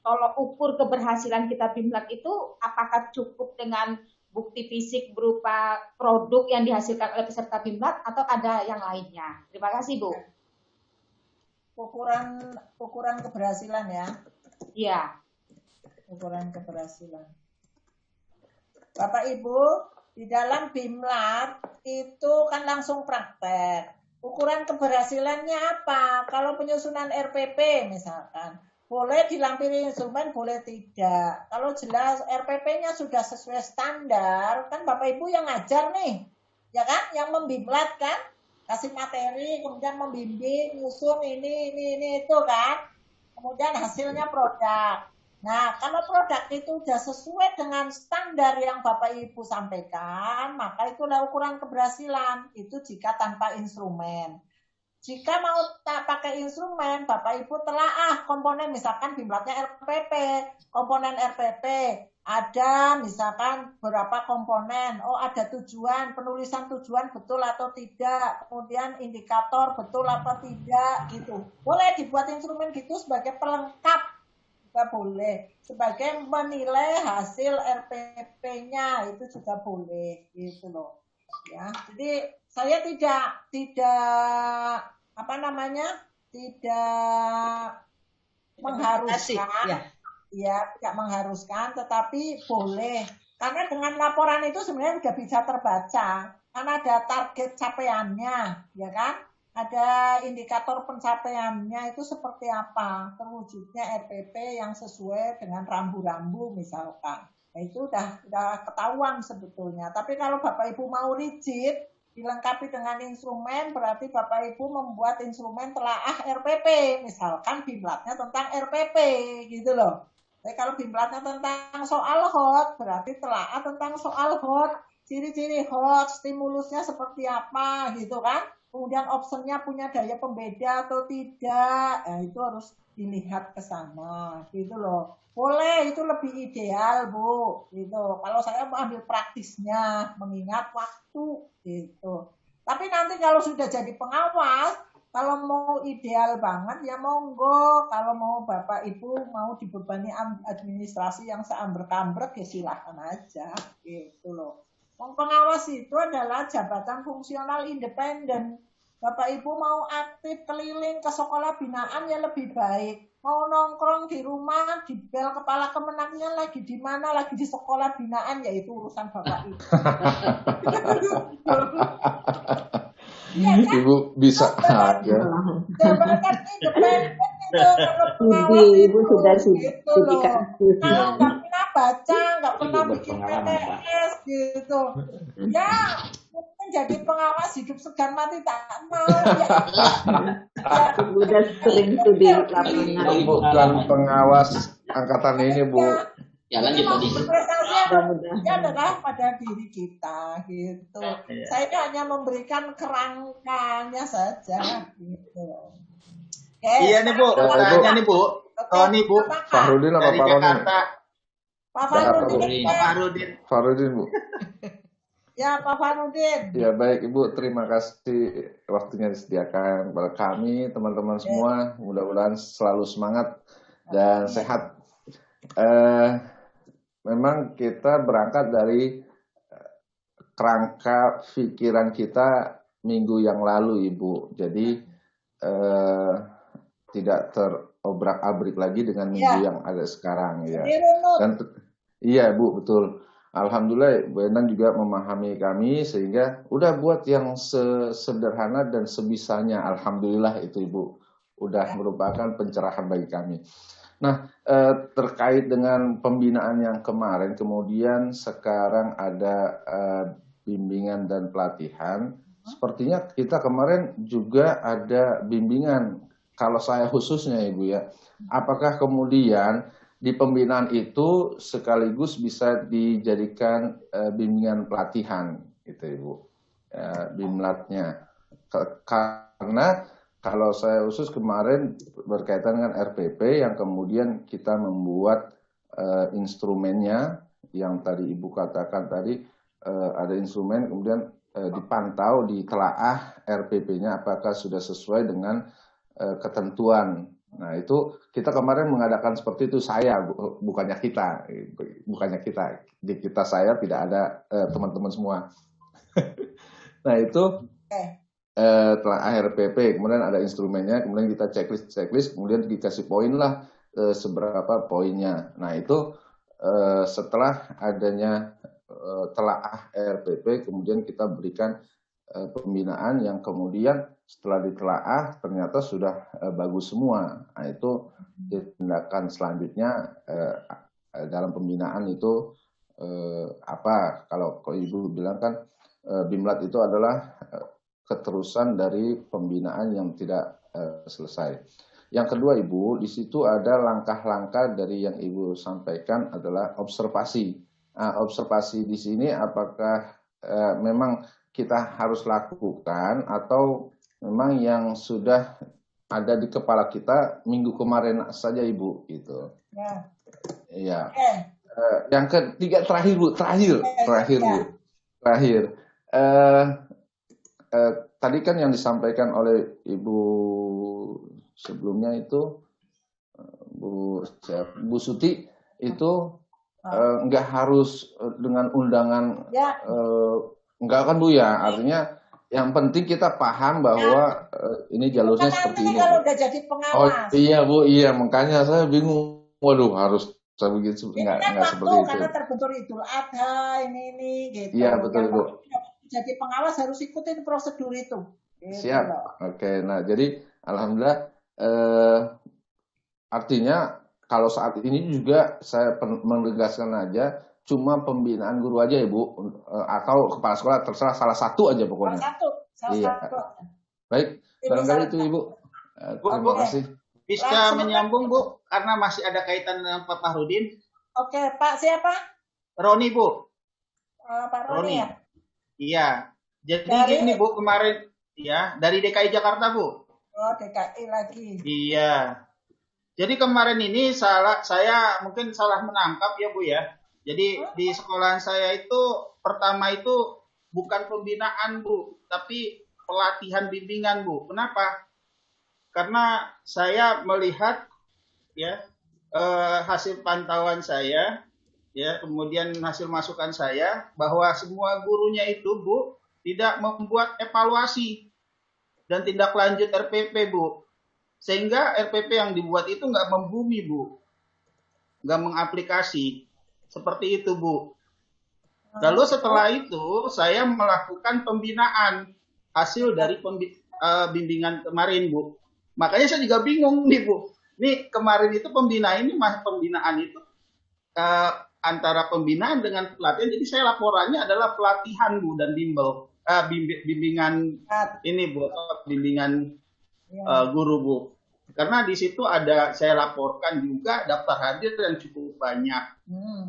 tolok ukur keberhasilan kita BIMLAT itu apakah cukup dengan bukti fisik berupa produk yang dihasilkan oleh peserta BIMLAT atau ada yang lainnya? Terima kasih Bu. ukuran keberhasilan ya. Iya. ukuran keberhasilan. Bapak Ibu, di dalam BIMLAT itu kan langsung praktek. Ukuran keberhasilannya apa? Kalau penyusunan RPP misalkan, boleh dilampiri instrumen, boleh tidak. Kalau jelas RPP-nya sudah sesuai standar, kan Bapak Ibu yang ngajar nih, ya kan? Yang membimlat kan? Kasih materi, kemudian membimbing, nyusun ini itu kan? Kemudian hasilnya produk. Nah, kalau produk itu sudah sesuai dengan standar yang Bapak Ibu sampaikan, maka itulah ukuran keberhasilan. Itu jika tanpa instrumen. Jika mau tak pakai instrumen, Bapak Ibu telaah komponen, misalkan BIMLAT-nya RPP, komponen RPP, ada misalkan berapa komponen, oh ada tujuan, penulisan tujuan betul atau tidak, kemudian indikator betul apa tidak, gitu. Boleh dibuat instrumen gitu sebagai pelengkap, juga boleh. Sebagai menilai hasil RPP-nya, itu juga boleh, gitu loh. Ya, jadi saya tidak mengharuskan, tidak mengharuskan, tetapi boleh. Karena dengan laporan itu sebenarnya sudah bisa terbaca, karena ada target capaiannya, ya kan? Ada indikator pencapaiannya itu seperti apa, terwujudnya RPP yang sesuai dengan rambu-rambu misalkan. Nah, itu udah ketahuan sebetulnya. Tapi kalau Bapak Ibu mau rigid, dilengkapi dengan instrumen, berarti Bapak Ibu membuat instrumen telaah RPP, misalkan BIMLAT-nya tentang RPP, gitu loh. Tapi kalau BIMLAT-nya tentang soal HOT, berarti telaah tentang soal HOT, ciri-ciri HOT, stimulusnya seperti apa, gitu kan. Kemudian optionnya punya daya pembeda atau tidak, nah, itu harus dilihat ke sana, gitu loh. Boleh, itu lebih ideal, Bu, gitu. Kalau saya mau ambil praktisnya, mengingat waktu, gitu. Tapi nanti kalau sudah jadi pengawas, kalau mau ideal banget, ya monggo. Kalau mau Bapak Ibu mau dibebani administrasi yang seambrek-ambrek, ya silahkan aja, gitu loh. Pengawas itu adalah jabatan fungsional independen. Bapak Ibu mau aktif keliling ke sekolah binaan ya lebih baik. Mau nongkrong di rumah, di bel kepala kemenangnya lagi di mana, lagi di sekolah binaan, ya itu urusan Bapak Ibu. Ya, kan? Ibu bisa aja. Jabatan independen itu kalau pengawas Ibu sudah gitu loh. Kalau nggak pernah baca, nggak pernah bikin PTS gitu. Ya, mungkin jadi pengawas hidup segan mati tak mau. Ya. Udah sering tuh di lapangan. Bukan pengawas angkatan ini, Bu. Ya lanjut tadi. Prestasi adalah pada diri kita gitu. Saya hanya memberikan kerangkanya saja gitu. Iya nih Bu, pertanyaannya nih Bu. Oh nih Bu. Fahrudin apa Dari Pak Roni? Jakarta. Pak Farudin. Pak Farudin. Fahrudin, Bu. Ya, Pak Farudin. Ya baik Ibu, terima kasih waktunya disediakan kepada kami, teman-teman semua. Mudah-mudahan selalu semangat dan sehat. Memang kita berangkat dari kerangka pikiran kita minggu yang lalu, Ibu. Jadi tidak terobrak-abrik lagi dengan minggu yang ada sekarang, ya. Dan iya, Bu, betul. Alhamdulillah, Bu Endang juga memahami kami sehingga udah buat yang sederhana dan sebisanya. Alhamdulillah itu, Ibu. Udah merupakan pencerahan bagi kami. Nah, terkait dengan pembinaan yang kemarin, kemudian sekarang ada bimbingan dan pelatihan. Sepertinya kita kemarin juga ada bimbingan. Kalau saya khususnya, Ibu ya, apakah kemudian di pembinaan itu sekaligus bisa dijadikan bimbingan pelatihan, gitu Ibu, BIMLAT-nya. Karena kalau saya khusus kemarin berkaitan dengan RPP yang kemudian kita membuat instrumennya yang tadi Ibu katakan tadi ada instrumen kemudian dipantau, ditelaah RPP-nya apakah sudah sesuai dengan ketentuan. Nah itu kita kemarin mengadakan seperti itu, saya bukannya kita, di kita saya tidak ada teman-teman semua. Nah itu telah RPP, kemudian ada instrumennya, kemudian kita checklist, kemudian dikasih poin lah seberapa poinnya. Nah itu setelah adanya telaah RPP, kemudian kita berikan pembinaan yang kemudian setelah ditelaah ternyata sudah bagus semua. Nah itu tindakan selanjutnya dalam pembinaan itu apa? Kalau Ibu bilang kan Bimlat itu adalah keterusan dari pembinaan yang tidak selesai. Yang kedua Ibu, di situ ada langkah-langkah dari yang Ibu sampaikan adalah observasi. Nah, observasi di sini apakah memang kita harus lakukan atau memang yang sudah ada di kepala kita minggu kemarin saja Ibu gitu. Ya. Iya. Yang ketiga terakhir Bu, terakhir Bu. Tadi kan yang disampaikan oleh Ibu sebelumnya itu Bu Suti itu nggak harus dengan undangan enggak kan Bu ya, artinya yang penting kita paham bahwa ini jalurnya seperti ini. Kalau udah jadi pengawas. Oh iya Bu, iya makanya saya bingung. Waduh harus saya begitu enggak seperti itu. Karena terbentur Idul Adha ini gitu. Iya betul Bu. Jadi pengawas harus ikutin prosedur itu. Gitu. Siap. Oke, nah jadi alhamdulillah artinya kalau saat ini juga saya menegaskan aja cuma pembinaan guru aja ya Bu, atau kepala sekolah terserah salah satu aja pokoknya. Salah satu. Baik, barangkali itu Ibu. Terima kasih. Bisa menyambung Bu, karena masih ada kaitan dengan Pak Fahrudin. Oke, Pak siapa? Roni Bu. Pak Roni ya? Iya. Jadi gini Bu, kemarin ya dari DKI Jakarta Bu. Oh DKI lagi. Iya. Jadi kemarin ini saya mungkin salah menangkap ya Bu ya. Jadi di sekolahan saya itu pertama itu bukan pembinaan Bu, tapi pelatihan bimbingan Bu. Kenapa? Karena saya melihat ya hasil pantauan saya ya, kemudian hasil masukan saya bahwa semua gurunya itu Bu tidak membuat evaluasi dan tindak lanjut RPP Bu. Sehingga RPP yang dibuat itu nggak membumi Bu, nggak mengaplikasi. Seperti itu Bu. Lalu setelah itu saya melakukan pembinaan hasil dari bimbingan kemarin Bu. Makanya saya juga bingung nih Bu. Nih kemarin itu pembinaan itu antara pembinaan dengan pelatihan. Jadi saya laporannya adalah pelatihan Bu dan bimbingan ini Bu, bimbingan guru Bu. Karena di situ saya laporkan juga daftar hadir yang cukup banyak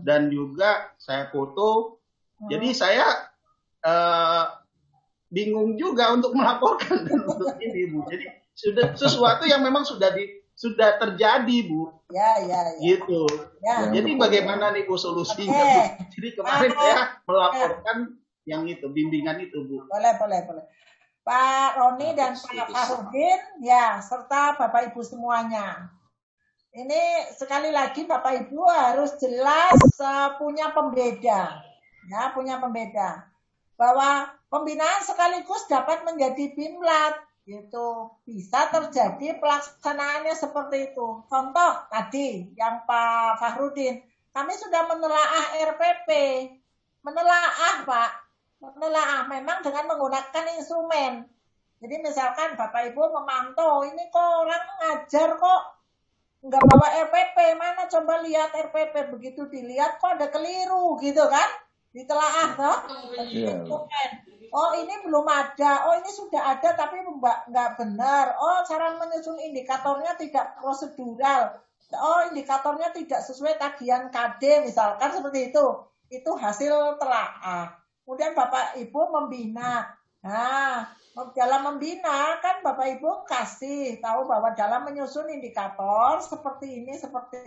dan juga saya foto. Jadi saya bingung juga untuk melaporkan dan untuk ini Bu. Jadi sudah sesuatu yang memang sudah terjadi Bu. Ya. Gitu. Ya. Jadi bagaimana nih Bu solusinya Bu? Jadi kemarin saya melaporkan yang itu bimbingan itu Bu. Boleh. Pak Roni dan Pak Fahrudin, ya, serta Bapak Ibu semuanya. Ini sekali lagi Bapak Ibu harus jelas punya pembeda. Ya, punya pembeda. Bahwa pembinaan sekaligus dapat menjadi Bimlat. Gitu. Bisa terjadi pelaksanaannya seperti itu. Contoh tadi yang Pak Fahrudin, kami sudah menelaah RPP. Menelaah Pak. Menelaah memang dengan menggunakan instrumen. Jadi misalkan Bapak Ibu memantau, ini kok orang ngajar kok nggak bawa RPP, mana coba lihat RPP, begitu dilihat kok ada keliru gitu kan, ditelaah toh. Oh ini belum ada, oh ini sudah ada tapi nggak benar, oh cara menyusun indikatornya tidak prosedural, oh indikatornya tidak sesuai tagihan KD misalkan seperti itu hasil telaah. Kemudian Bapak Ibu membina. Nah, dalam membina kan Bapak Ibu kasih tahu bahwa dalam menyusun indikator seperti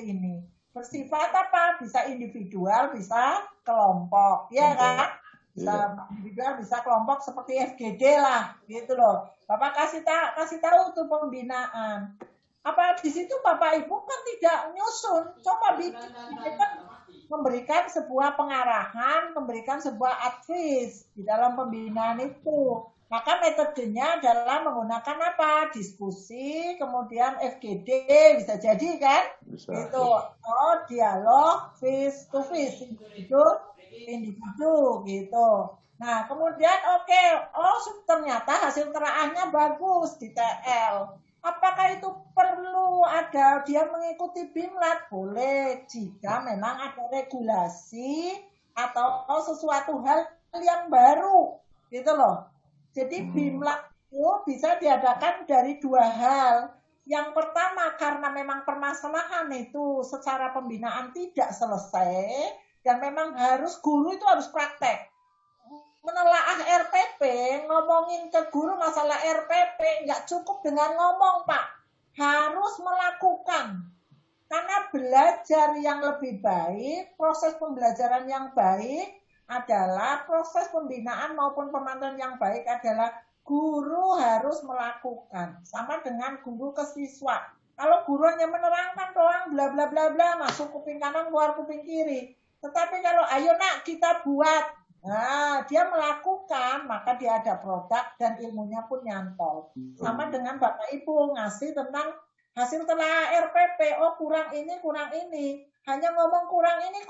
ini. Bersifat apa? Bisa individual, bisa kelompok. Ya kan? Bisa individual, bisa kelompok seperti FGD lah, gitu loh. Bapak kasih tahu tuh pembinaan. Apa di situ Bapak Ibu kan tidak nyusun, coba bikin memberikan sebuah pengarahan, memberikan sebuah advice di dalam pembinaan itu. Maka metodenya adalah menggunakan apa? Diskusi, kemudian FGD, bisa jadi kan? Bisa. Itu, dialog face to face, individu gitu. Nah, kemudian ternyata hasil telaahnya bagus di TL. Apakah itu perlu ada dia mengikuti BIMLAT? Boleh, jika memang ada regulasi atau sesuatu hal yang baru, gitu loh. Jadi BIMLAT itu bisa diadakan dari dua hal. Yang pertama karena memang permasalahan itu secara pembinaan tidak selesai dan memang guru itu harus praktek. Menelaah RPP, ngomongin ke guru masalah RPP, nggak cukup dengan ngomong, Pak. Harus melakukan. Karena belajar yang lebih baik, proses pembelajaran yang baik adalah proses pembinaan maupun pemantauan yang baik adalah guru harus melakukan. Sama dengan guru ke siswa. Kalau guru hanya menerangkan doang, bla bla bla bla, masuk kuping kanan, keluar kuping kiri. Tetapi kalau ayo nak kita buat, nah, dia melakukan, maka dia ada produk dan ilmunya pun nyantol. Sama dengan Bapak Ibu ngasih tentang hasil telah RPP, kurang ini. Hanya ngomong kurang ini,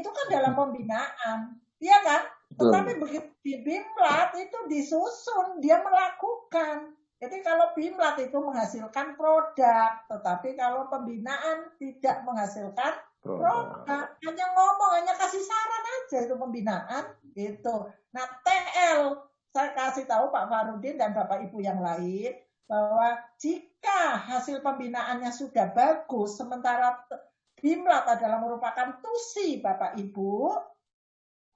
itu kan dalam pembinaan. Iya kan? Tetapi begitu di BIMLAT itu disusun, dia melakukan. Jadi kalau BIMLAT itu menghasilkan produk, tetapi kalau pembinaan tidak menghasilkan produk, hanya ngomong, hanya kasih saran aja itu pembinaan gitu. Nah, TL saya kasih tahu Pak Farudin dan Bapak Ibu yang lain bahwa jika hasil pembinaannya sudah bagus, sementara BIMLAT adalah merupakan tusi Bapak Ibu,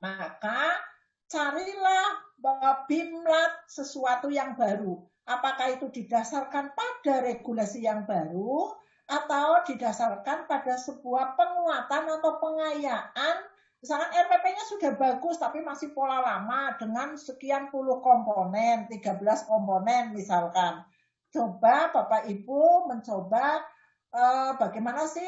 maka carilah bahwa BIMLAT sesuatu yang baru. Apakah itu didasarkan pada regulasi yang baru atau didasarkan pada sebuah penguatan atau pengayaan. Misalkan RPP-nya sudah bagus tapi masih pola lama dengan sekian puluh komponen, 13 komponen misalkan. Coba Bapak Ibu mencoba bagaimana sih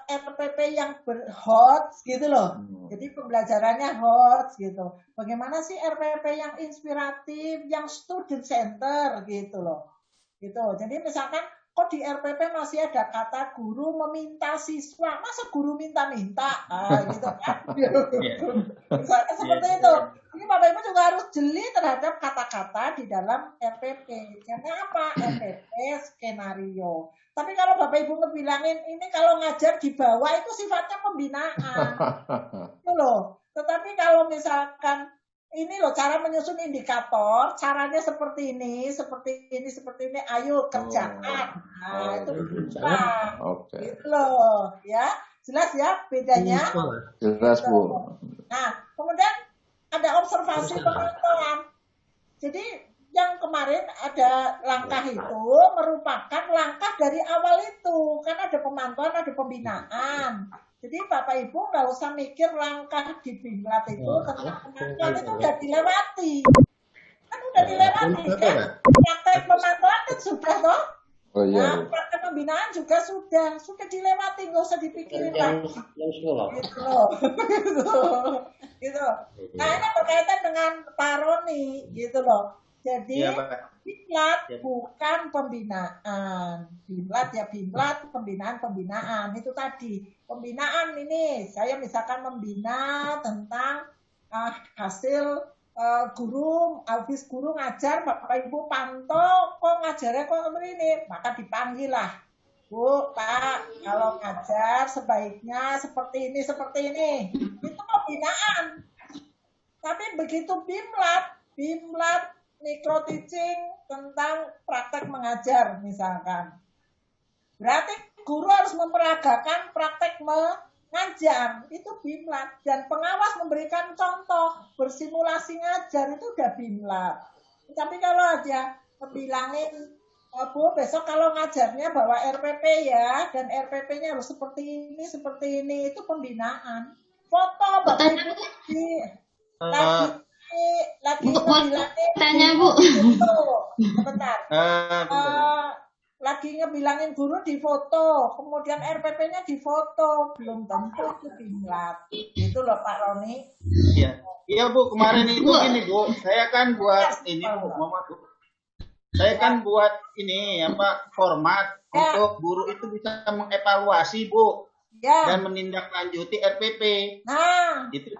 RPP yang hot gitu loh. Jadi pembelajarannya hot gitu. Bagaimana sih RPP yang inspiratif, yang student center gitu loh. Gitu. Jadi misalkan kok di RPP masih ada kata guru meminta siswa, masa guru minta-minta, gitu kan? Misalkan seperti itu. Ini Bapak Ibu juga harus jeli terhadap kata-kata di dalam RPP. Karena apa? RPP skenario. Tapi kalau Bapak Ibu ngebilangin ini kalau ngajar di bawah itu sifatnya pembinaan. Itu loh. Tetapi kalau misalkan ini loh cara menyusun indikator, caranya seperti ini, ayo kerjakan. Nah, itu bisa. Gitu loh, ya. Jelas ya bedanya? Jelas, Bu. Nah, kemudian ada observasi pemantauan. Jadi yang kemarin ada langkah itu merupakan langkah dari awal itu. Kan ada pemantauan, ada pembinaan. Jadi Bapak Ibu nggak usah mikir langkah di BIMLAT itu tentang pemantauan itu udah dilewati. Kan udah dilewati kan? Praktek pemantauan kan sudah toh? Oh, iya. Nah, praktek pembinaan juga sudah dilewati, nggak usah dipikirin lagi. Gitu. Nah, ini berkaitan dengan Pak Roni, gitu loh. Jadi BIMLAT bukan pembinaan. BIMLAT ya BIMLAT, pembinaan itu tadi. Pembinaan ini saya misalkan membina tentang hasil habis guru ngajar, Bapak Ibu pantau kok ngajarnya kok seperti ini, maka dipanggil lah. Bu, Pak, kalau ngajar sebaiknya seperti ini. Itu pembinaan. Tapi begitu BIMLAT micro teaching tentang praktek mengajar misalkan. Berarti guru harus memperagakan praktek mengajar, itu BIMLAT. Dan pengawas memberikan contoh, bersimulasi ngajar, itu udah BIMLAT. Tapi kalau aja bilangin, Bu, besok kalau ngajarnya bawa RPP ya, dan RPP-nya harus seperti ini, itu pembinaan. Foto Bapak Ibu lagi tanya Bu. Sebentar. lagi ngebilangin guru difoto, kemudian RPP-nya difoto, belum tentu itu Bimlat. Itu loh Pak Roni. Iya. Iya Bu, kemarin itu gini Bu, saya kan buat ini Bu, saya kan buat ini format untuk guru itu bisa mengevaluasi Bu dan menindaklanjuti RPP. Nah, itu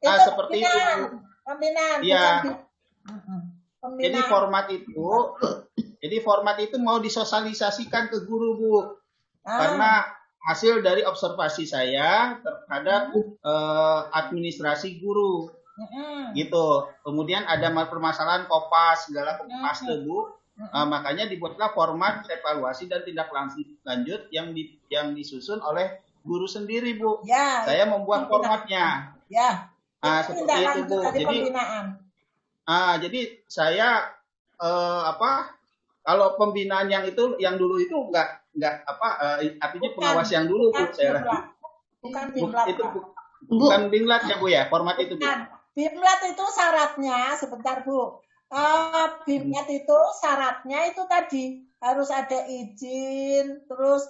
seperti pembinaan, itu. Pembinaan. Iya. Pembinaan. Jadi format itu mau disosialisasikan ke guru Bu, karena hasil dari observasi saya terhadap administrasi guru, gitu. Kemudian ada permasalahan kopas segala kopas Bu, makanya dibuatlah format evaluasi dan tindak lanjut yang disusun oleh guru sendiri Bu. Ya, saya membuat formatnya. Ya. Seperti itu Bu. Jadi saya kalau pembinaan yang dulu itu enggak artinya pengawas yang dulu Bu saya. Bukan Bimlat. Bukan Bimlat ya Bu ya, format itu Bu. Bimlat itu syaratnya sebentar Bu. Bimlat itu syaratnya itu tadi harus ada izin, terus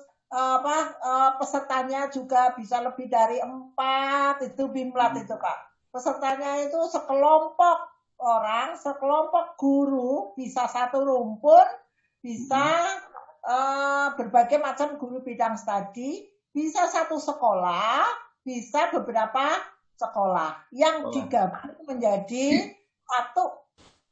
pesertanya juga bisa lebih dari 4, itu Bimlat itu Pak. Pesertanya itu sekelompok orang, sekelompok guru, bisa satu rumpun, bisa berbagai macam guru bidang studi, bisa satu sekolah, bisa beberapa sekolah yang digabung menjadi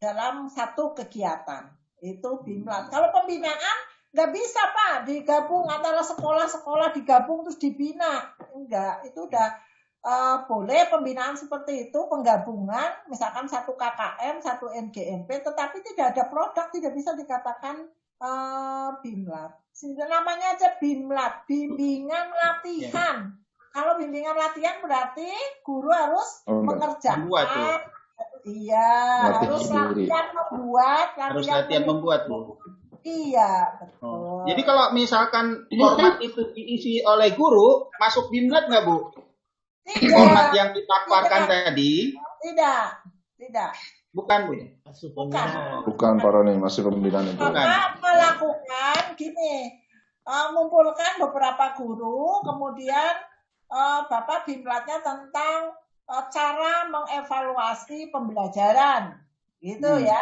dalam satu kegiatan. Itu Bimlat. Kalau pembinaan nggak bisa Pak, digabung antara sekolah-sekolah digabung terus dibina. Enggak, itu udah boleh pembinaan seperti itu, penggabungan, misalkan satu KKM, satu NGMP, tetapi tidak ada produk, tidak bisa dikatakan Bimlat. Namanya aja Bimlat, bimbingan latihan. Kalau bimbingan latihan berarti guru harus mengerjakan. Iya, harus latihan membuat, Bu. Iya, betul. Jadi kalau misalkan format itu diisi oleh guru, masuk Bimlat nggak Bu? Tidak. Format yang dipaparkan tadi? Tidak. Bukan Bu? Bukan Pak Roni, masih pembinaan itu. Bapak melakukan gini, mengumpulkan beberapa guru, kemudian Bapak Bimlatnya tentang cara mengevaluasi pembelajaran, gitu ya?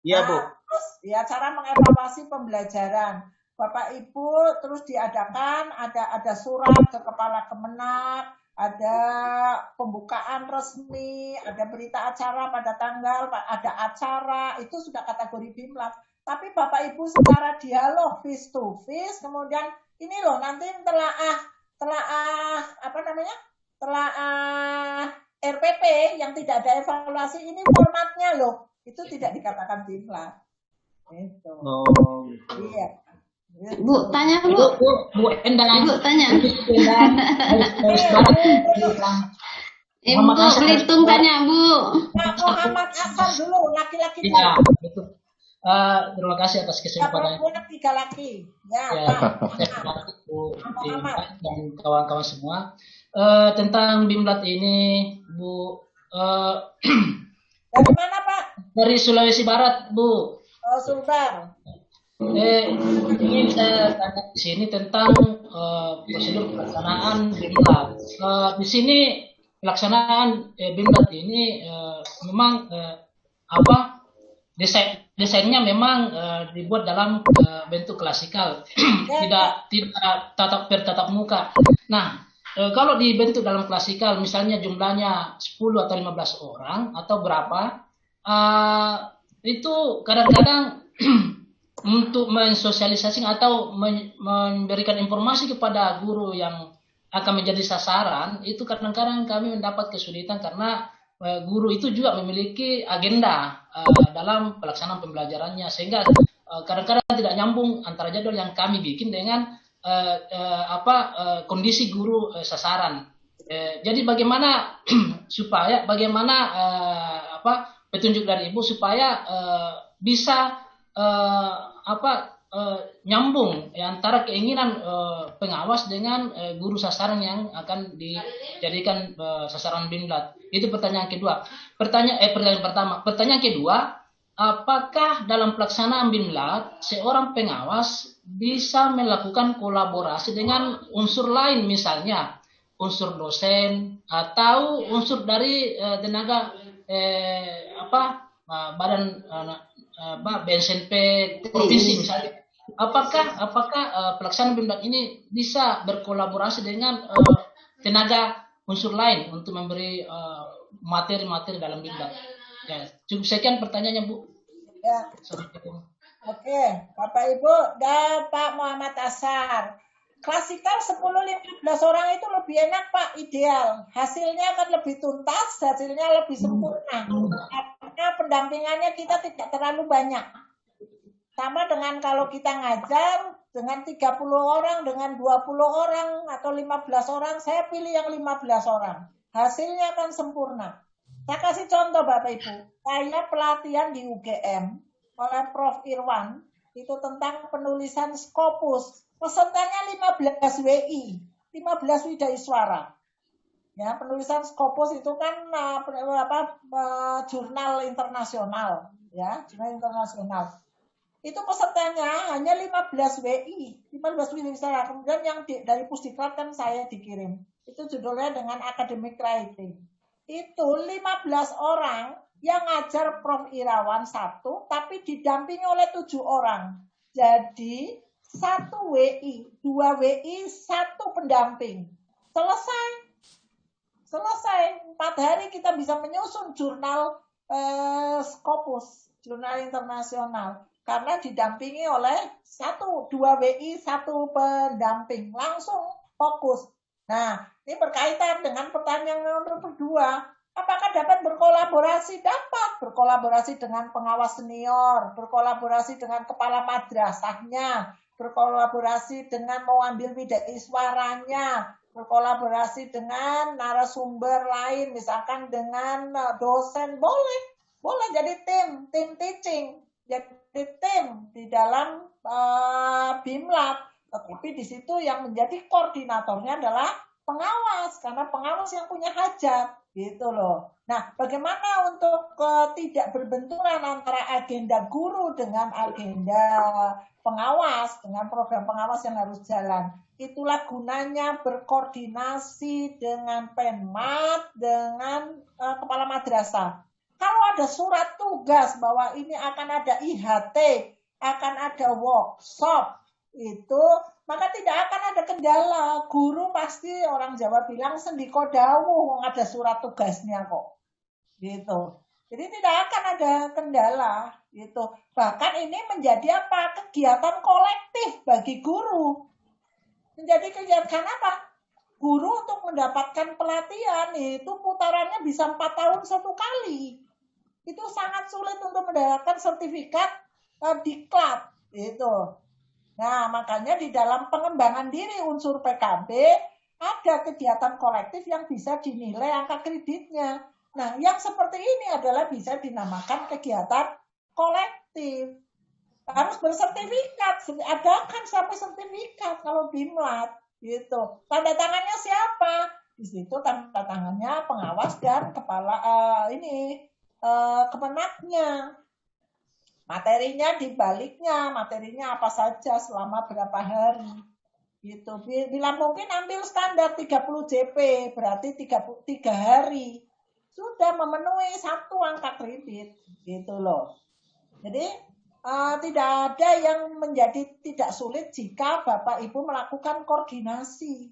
Iya Bu. Terus ya cara mengevaluasi pembelajaran. Bapak Ibu terus diadakan ada surat ke Kepala Kemenak, ada pembukaan resmi, ada berita acara pada tanggal, ada acara, itu sudah kategori Bimlat. Tapi Bapak Ibu secara dialog face to face, kemudian ini loh nanti telaah RPP yang tidak ada evaluasi, ini formatnya loh, itu tidak dikatakan Bimlat. Itu. Iya. Bu, tanya Bu. Bu Endang. Bu, tanya. Ibu Belitung tanya Bu. Muhammad Asar dulu, laki-laki. Ya, itu. Terima kasih atas kesempatan. Perempuan 3 laki. Ya, Pak. Bu dan kawan-kawan semua. Tentang Bimlat ini, Bu. Dari mana Pak? Dari Sulawesi Barat, Bu. Sulbar. Ini saya tanya di sini tentang prosedur pelaksanaan Bimlat. Di sini pelaksanaan Bimlat ini memang desainnya memang dibuat dalam bentuk klasikal, tidak bertatap muka. Nah, kalau dibentuk dalam klasikal, misalnya jumlahnya 10 atau 15 orang atau berapa, itu kadang-kadang untuk mensosialisasikan atau memberikan informasi kepada guru yang akan menjadi sasaran, itu kadang-kadang kami mendapat kesulitan karena guru itu juga memiliki agenda dalam pelaksanaan pembelajarannya, sehingga kadang-kadang tidak nyambung antara jadwal yang kami bikin dengan kondisi guru sasaran. Jadi bagaimana petunjuk dari Ibu supaya bisa nyambung antara keinginan pengawas dengan guru sasaran yang akan dijadikan sasaran Bimlat. Itu pertanyaan kedua. Pertanyaan pertama. Pertanyaan kedua, apakah dalam pelaksanaan Bimlat seorang pengawas bisa melakukan kolaborasi dengan unsur lain, misalnya unsur dosen atau unsur dari tenaga badan BNSNP provinsi misalnya. Apakah pelaksanaan Bimlat ini bisa berkolaborasi dengan tenaga unsur lain untuk memberi materi-materi dalam Bimlat? Ya, cukup sekian pertanyaannya, Bu. Ya. Oke, Bapak Ibu dan Pak Muhammad Asar. Klasikal 10-15 orang itu lebih enak, Pak, ideal. Hasilnya akan lebih tuntas, hasilnya lebih sempurna. Karena pendampingannya kita tidak terlalu banyak. Sama dengan kalau kita ngajar dengan 30 orang, dengan 20 orang, atau 15 orang, saya pilih yang 15 orang. Hasilnya akan sempurna. Saya kasih contoh Bapak Ibu. Saya pelatihan di UGM oleh Prof. Irwan, itu tentang penulisan Scopus. Pesertanya 15 WI, 15 Widai Suara. Ya, penulisan Scopus itu kan jurnal internasional, ya, jurnal internasional. Itu pesertanya hanya 15 WI, 15 Widai Suara. Kemudian yang dari Pusdiklat kan saya dikirim. Itu judulnya dengan academic writing. Itu 15 orang yang ngajar Prof. Irawan 1, tapi didampingi oleh 7 orang. Jadi 1 WI, 2 WI, 1 pendamping. Selesai. 4 hari kita bisa menyusun jurnal Scopus, jurnal internasional. Karena didampingi oleh 2 WI, 1 pendamping. Langsung fokus. Nah, ini berkaitan dengan pertanyaan nomor kedua. Apakah dapat berkolaborasi? Dapat berkolaborasi dengan pengawas senior, berkolaborasi dengan kepala madrasahnya, berkolaborasi dengan mengambil widai suaranya, berkolaborasi dengan narasumber lain, misalkan dengan dosen, boleh jadi tim teaching, jadi tim di dalam Bimlat. Tetapi di situ yang menjadi koordinatornya adalah pengawas, karena pengawas yang punya hajat, gitu loh. Nah, bagaimana untuk tidak berbenturan antara agenda guru dengan agenda pengawas, dengan program pengawas yang harus jalan. Itulah gunanya berkoordinasi dengan Penmat, dengan kepala madrasah. Kalau ada surat tugas bahwa ini akan ada IHT, akan ada workshop, itu maka tidak akan ada kendala. Guru pasti, orang Jawa bilang sendiko dawuh, ada surat tugasnya kok, gitu. Jadi tidak akan ada kendala, gitu. Bahkan ini menjadi apa? Kegiatan kolektif bagi guru. Menjadi kegiatan apa? Guru untuk mendapatkan pelatihan itu putarannya bisa 4 tahun 1 kali. Itu sangat sulit untuk mendapatkan sertifikat diklat, gitu. Nah, makanya di dalam pengembangan diri unsur PKB ada kegiatan kolektif yang bisa dinilai angka kreditnya. Nah, yang seperti ini adalah bisa dinamakan kegiatan kolektif. Harus bersertifikat, adakan sampai sertifikat kalau Bimlat, gitu. Tanda tangannya siapa? Di situ tanda tangannya pengawas dan kepala kemenaknya. Materinya dibaliknya, materinya apa saja selama berapa hari. Gitu. Bila mungkin ambil standar 30 JP, berarti 3 hari. Sudah memenuhi 1 angka kredit. Gitu loh. Jadi tidak ada yang menjadi tidak sulit jika Bapak Ibu melakukan koordinasi.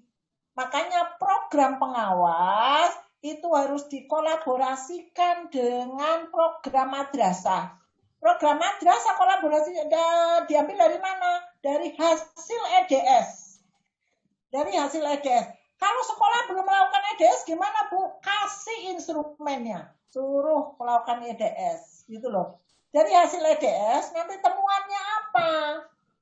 Makanya program pengawas itu harus dikolaborasikan dengan program madrasah. Program madrasah kolaborasi diambil dari mana? Dari hasil EDS. Dari hasil EDS. Kalau sekolah belum melakukan EDS gimana, Bu? Kasih instrumennya. Suruh melakukan EDS. Gitu loh. Dari hasil EDS nanti temuannya apa?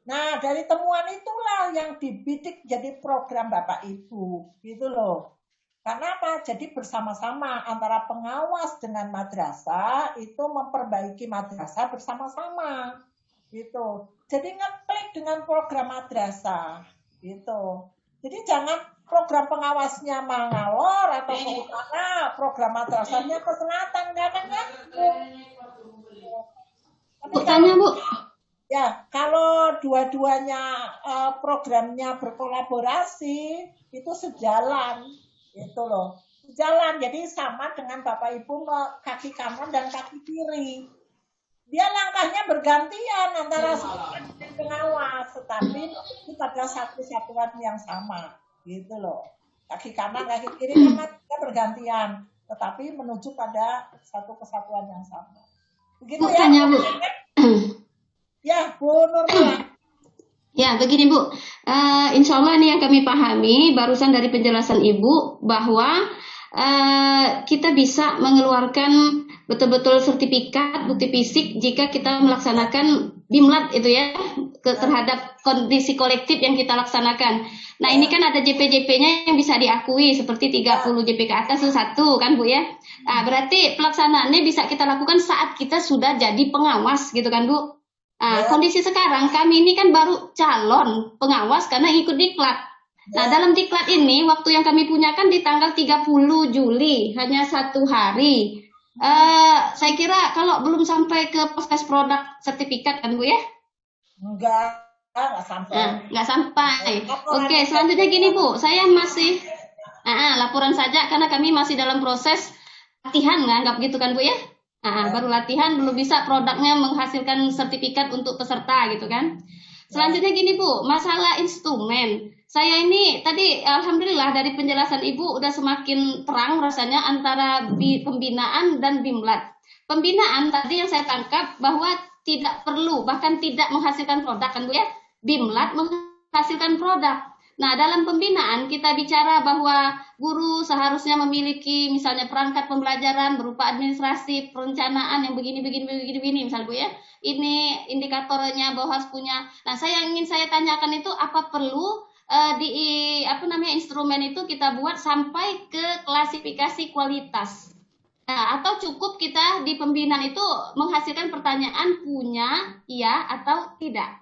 Nah, dari temuan itulah yang dibidik jadi program Bapak Ibu. Gitu loh. Karena apa? Jadi bersama-sama antara pengawas dengan madrasah itu memperbaiki madrasah bersama-sama. Gitu. Jadi ngeklik dengan program madrasah. Gitu. Jadi jangan program pengawasnya Mangalor atau ke utara, program madrasahnya ke selatan, kan nyambung. Bu, tanya Bu. Ya, kalau dua-duanya programnya berkolaborasi itu sejalan, itu loh. Sejalan, jadi sama dengan Bapak Ibu kaki kanan dan kaki kiri. Dia langkahnya bergantian antara dan pengawas, tetapi itu pada satu satuan yang sama, gitu loh. Kaki kanan, kaki kiri kan bergantian, tetapi menuju pada satu kesatuan yang sama. Begitu Bu, ya. tanya Bu. Ya, Bu Nurmala. Ya, begini Bu. Insya Allah ini yang kami pahami barusan dari penjelasan Ibu bahwa kita bisa mengeluarkan betul-betul sertifikat bukti fisik jika kita melaksanakan BIMLAT itu ya terhadap kondisi kolektif yang kita laksanakan. Nah ini kan ada JP-JP-nya yang bisa diakui seperti 30 JP ke atas itu satu kan Bu ya. Nah, berarti pelaksanaannya bisa kita lakukan saat kita sudah jadi pengawas gitu kan Bu. Nah, kondisi sekarang kami ini kan baru calon pengawas karena ikut diklat. Nah, dalam diklat ini waktu yang kami punya kan di tanggal 30 Juli, hanya 1 hari. Saya kira kalau belum sampai ke proses produk sertifikat kan Bu ya? Enggak sampai. Enggak sampai. Oke, selanjutnya gini Bu, saya masih laporan saja karena kami masih dalam proses latihan, nggak gitu kan Bu ya? Baru latihan belum bisa produknya menghasilkan sertifikat untuk peserta gitu kan. Selanjutnya gini Bu, masalah instrumen. Saya ini tadi alhamdulillah dari penjelasan Ibu udah semakin terang rasanya antara pembinaan dan BIMLAT. Pembinaan tadi yang saya tangkap bahwa tidak perlu bahkan tidak menghasilkan produk kan Bu ya. BIMLAT menghasilkan produk. Nah, dalam pembinaan kita bicara bahwa guru seharusnya memiliki misalnya perangkat pembelajaran berupa administrasi, perencanaan yang begini misalnya Bu ya. Ini indikatornya bahwa harus punya. Nah, yang ingin saya tanyakan itu apa perlu instrumen itu kita buat sampai ke klasifikasi kualitas. Nah, atau cukup kita di pembinaan itu menghasilkan pertanyaan punya, iya atau tidak.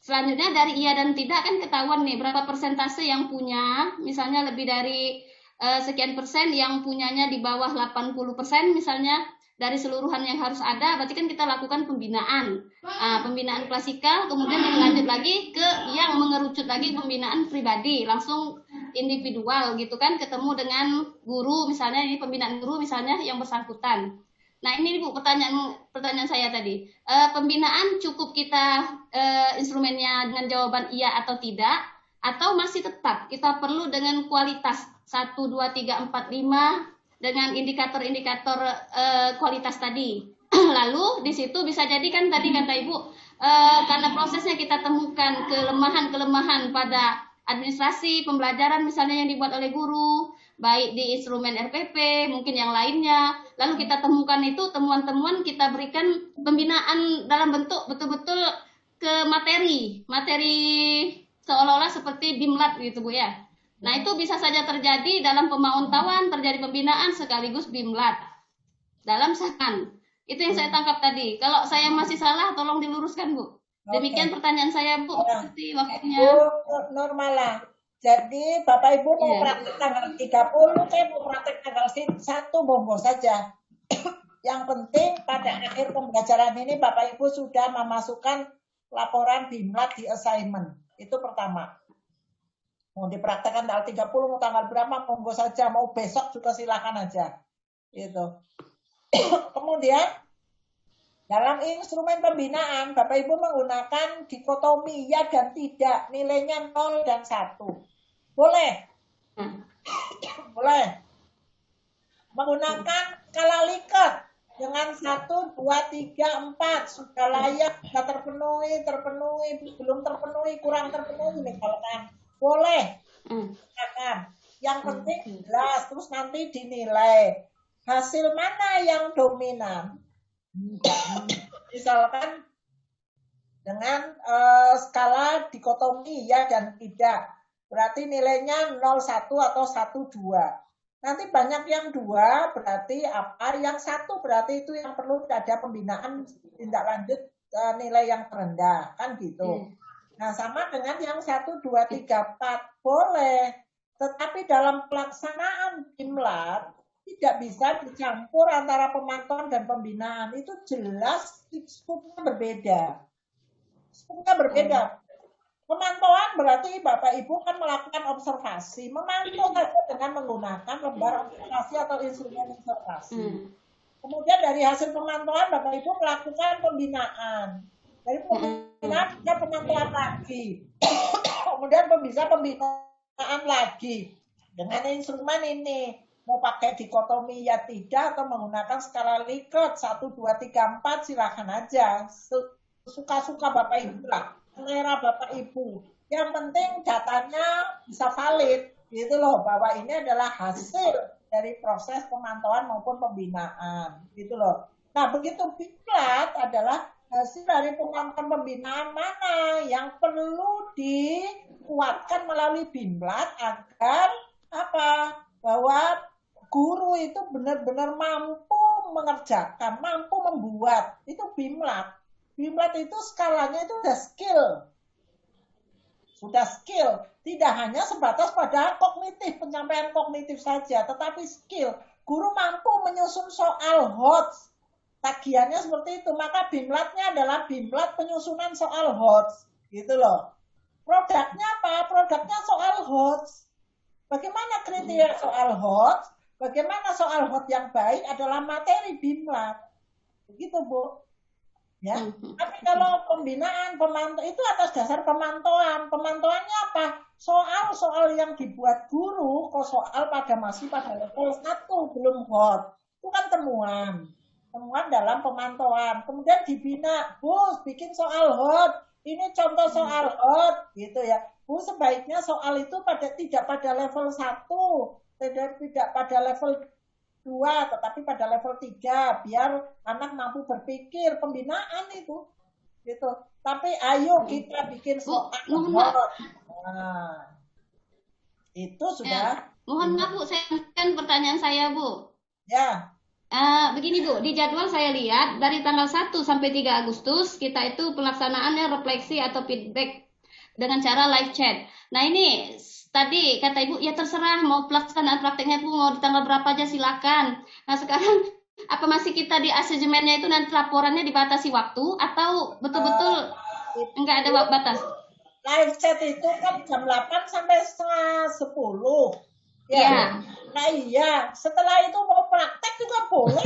Selanjutnya dari iya dan tidak kan ketahuan nih berapa persentase yang punya, misalnya lebih dari sekian persen yang punyanya di bawah 80% misalnya dari seluruhan yang harus ada, berarti kan kita lakukan pembinaan. Pembinaan klasikal, kemudian lanjut lagi ke yang mengerucut lagi pembinaan pribadi, langsung individual gitu kan, ketemu dengan guru misalnya, ini pembinaan guru misalnya yang bersangkutan. Nah ini Bu pertanyaan saya tadi, pembinaan cukup kita instrumennya dengan jawaban iya atau tidak, atau masih tetap kita perlu dengan kualitas 1, 2, 3, 4, 5 dengan indikator-indikator kualitas tadi. Lalu di situ bisa jadi kan tadi kata Ibu, karena prosesnya kita temukan kelemahan-kelemahan pada administrasi pembelajaran misalnya yang dibuat oleh guru, baik di instrumen RPP, mungkin yang lainnya. Lalu kita temukan itu temuan-temuan, kita berikan pembinaan dalam bentuk betul-betul ke materi seolah-olah seperti BIMLAT gitu Bu ya. Nah itu bisa saja terjadi dalam pemantauan, terjadi pembinaan sekaligus BIMLAT dalam SAKAN. Itu yang saya tangkap tadi. Kalau saya masih salah, tolong diluruskan Bu. Demikian pertanyaan saya Bu. Seperti waktunya. Bu Nurmala. Jadi Bapak Ibu mau praktek tanggal 30, saya mau praktek tanggal 1 monggo saja. Yang penting pada akhir pembelajaran ini Bapak Ibu sudah memasukkan laporan BIMLAT di assignment. Itu pertama. Mau dipraktekkan tanggal 30, mau tanggal berapa, monggo saja. Mau besok juga silakan aja. Gitu. Kemudian, dalam instrumen pembinaan, Bapak Ibu menggunakan dikotomi ya dan tidak. Nilainya 0 dan 1. Boleh. Boleh. Menggunakan skala Likert dengan 1, 2, 3, 4 sudah layak, sudah terpenuhi, belum terpenuhi, kurang terpenuhi misalkan. Boleh. Yang penting jelas, terus nanti dinilai hasil mana yang dominan. Misalkan dengan skala dikotomi ya dan tidak. Berarti nilainya 0, 1 atau 1, 2. Nanti banyak yang 2 berarti apa? Yang 1 berarti itu yang perlu ada pembinaan tindak lanjut nilai yang terendah. Kan gitu. Nah sama dengan yang 1, 2, 3, 4. Boleh. Tetapi dalam pelaksanaan BIMLAT tidak bisa dicampur antara pemantauan dan pembinaan. Itu jelas skupnya berbeda. Sebenarnya berbeda. Pemantauan berarti Bapak Ibu kan melakukan observasi, memantau saja dengan menggunakan lembar observasi atau instrumen observasi. Kemudian dari hasil pemantauan Bapak Ibu melakukan pembinaan. Dari pembinaan bisa pemantauan lagi. Kemudian bisa pembinaan lagi. Dengan instrumen ini mau pakai dikotomi ya tidak atau menggunakan skala Likert 1, 2, 3, 4 silakan aja. Suka-suka Bapak Ibu lah. Selera Bapak Ibu. Yang penting datanya bisa valid, gitu loh, bahwa ini adalah hasil dari proses pemantauan maupun pembinaan, gitu loh. Nah, begitu Bimlat adalah hasil dari pemantauan pembinaan mana yang perlu dikuatkan melalui Bimlat agar apa? Bahwa guru itu benar-benar mampu mengerjakan, mampu membuat. Itu Bimlat. Bimlat itu skalanya itu sudah skill, tidak hanya sebatas pada kognitif, pencapaian kognitif saja, tetapi skill. Guru mampu menyusun soal HOTS, tagihannya seperti itu, maka Bimlatnya adalah Bimlat penyusunan soal HOTS, gitu loh. Produknya apa? Produknya soal HOTS. Bagaimana kriteria soal HOTS? Bagaimana soal HOTS yang baik adalah materi Bimlat, begitu Bu. Ya, tapi kalau pembinaan pemantau itu atas dasar pemantauan. Pemantauannya apa? Soal-soal yang dibuat guru, kok soal masih pada level 1 belum hot. Itu kan temuan dalam pemantauan. Kemudian dibina, Bu, bikin soal hot. Ini contoh soal hot, gitu ya. Bu, sebaiknya soal itu tidak pada level 1, tidak pada level 2, tetapi pada level 3 biar anak mampu berpikir, pembinaan itu gitu. Tapi ayo kita bikin soal. Nah, itu sudah. Mohon maaf Bu, saya kan pertanyaan saya Bu. Ya. Begini Bu, di jadwal saya lihat dari tanggal 1 sampai 3 Agustus kita itu pelaksanaannya refleksi atau feedback dengan cara live chat. Nah ini tadi kata Ibu, ya terserah mau pelaksanaan prakteknya Bu mau di tanggal berapa aja silakan. Nah sekarang apa masih kita di asesmennya itu nanti laporannya dibatasi waktu atau betul-betul enggak ada batas? Live chat itu kan jam 8 sampai setengah 10. Ya. Nah iya, setelah itu mau praktek juga boleh.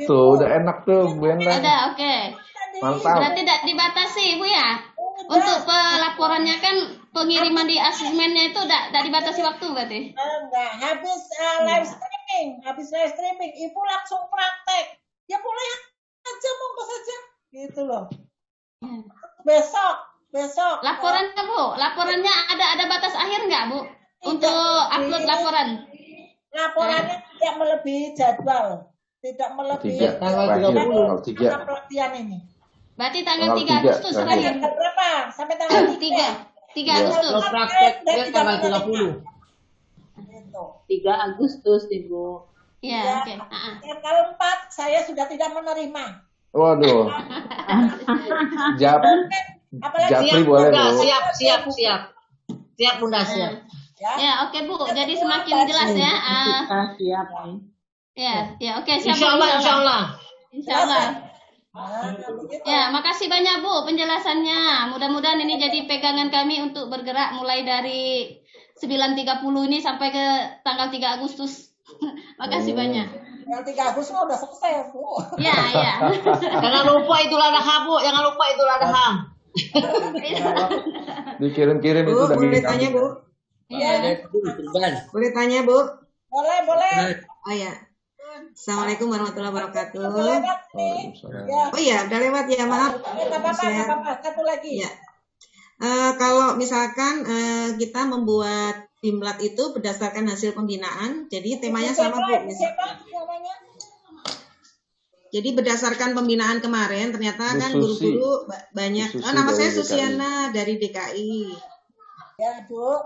Tuh udah enak tuh Bu Endang. Ada, oke. Mantap. Berarti tidak dibatasi Bu ya? Untuk pelaporannya kan pengiriman di asesmennya itu tidak dibatasi waktu berarti? Enggak, habis live streaming, Ibu langsung praktek. Ya boleh aja, monggo saja. Gitu loh. Besok. Laporannya Bu, laporannya ada batas akhir nggak Bu? Untuk upload laporan? Laporannya tidak melebihi jadwal. Tidak melebihi tanggal 30. Pelatihan ini. Berarti tanggal 3 Agustus terakhir. Berapa? Sampai tanggal 3 Agustus. Prakteknya tanggal 30. 3 Agustus Ibu. Iya, oke. Tanggal 4 saya sudah tidak menerima. Waduh. Japri boleh Bu. Siap Bunda, siap. Ya, oke Bu. Jadi semakin jelas ya. Siap. Ya, oke. Siap. Insya Allah. Ya, makasih banyak Bu penjelasannya. Mudah-mudahan ini jadi pegangan kami untuk bergerak mulai dari 9.30 ini sampai ke tanggal 3 Agustus. Makasih banyak. Yang 3 Agustus udah selesai Bu. Ya. Jangan lupa Idul Adha Bu, jangan lupa Idul Adha. Dikirim-kirim itu Bu, boleh tanya Bu? Iya. Boleh tanya Bu? Boleh. Oh ya. Assalamualaikum warahmatullahi wabarakatuh. Ya. Oh iya, udah lewat ya, maaf. Nggak apa-apa. Satu lagi. Ya. Kalau misalkan kita membuat Bimlat itu berdasarkan hasil pembinaan, jadi temanya sama Bu. Siapa namanya? Jadi berdasarkan pembinaan kemarin, ternyata kan guru-guru banyak. Nama saya Susiana dari DKI. Ya Bu.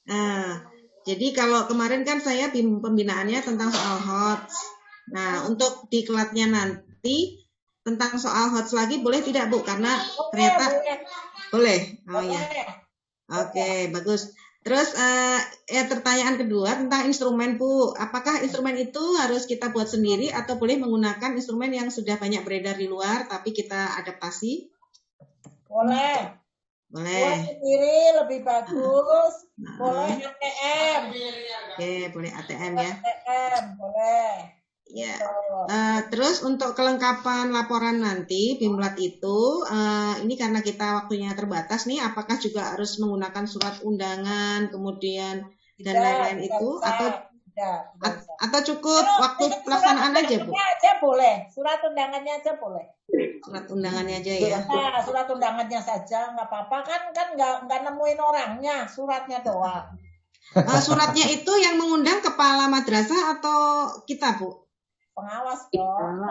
Nah, jadi kalau kemarin kan saya pembinaannya tentang soal HOTS. Nah, untuk diklatnya nanti tentang soal HOTS lagi boleh tidak Bu? Karena ternyata boleh. Oh iya. Oke, bagus. Terus pertanyaan kedua tentang instrumen Bu. Apakah instrumen itu harus kita buat sendiri atau boleh menggunakan instrumen yang sudah banyak beredar di luar tapi kita adaptasi? Boleh. Boleh. Buat sendiri lebih bagus. Boleh ATM. Oke, boleh ATM ya. ATM, boleh. Ya. Gitu. Terus untuk kelengkapan laporan nanti Bimlat itu, ini karena kita waktunya terbatas nih, apakah juga harus menggunakan surat undangan, kemudian dan lain-lain itu, atau cukup waktu pelaksanaan aja, Bu? Aja boleh, surat undangannya aja boleh. Surat undangannya aja ya. Nah, surat undangannya saja nggak apa-apa kan nggak nemuin orangnya, suratnya doang. Suratnya itu yang mengundang kepala madrasah atau kita, Bu? Pengawas dong,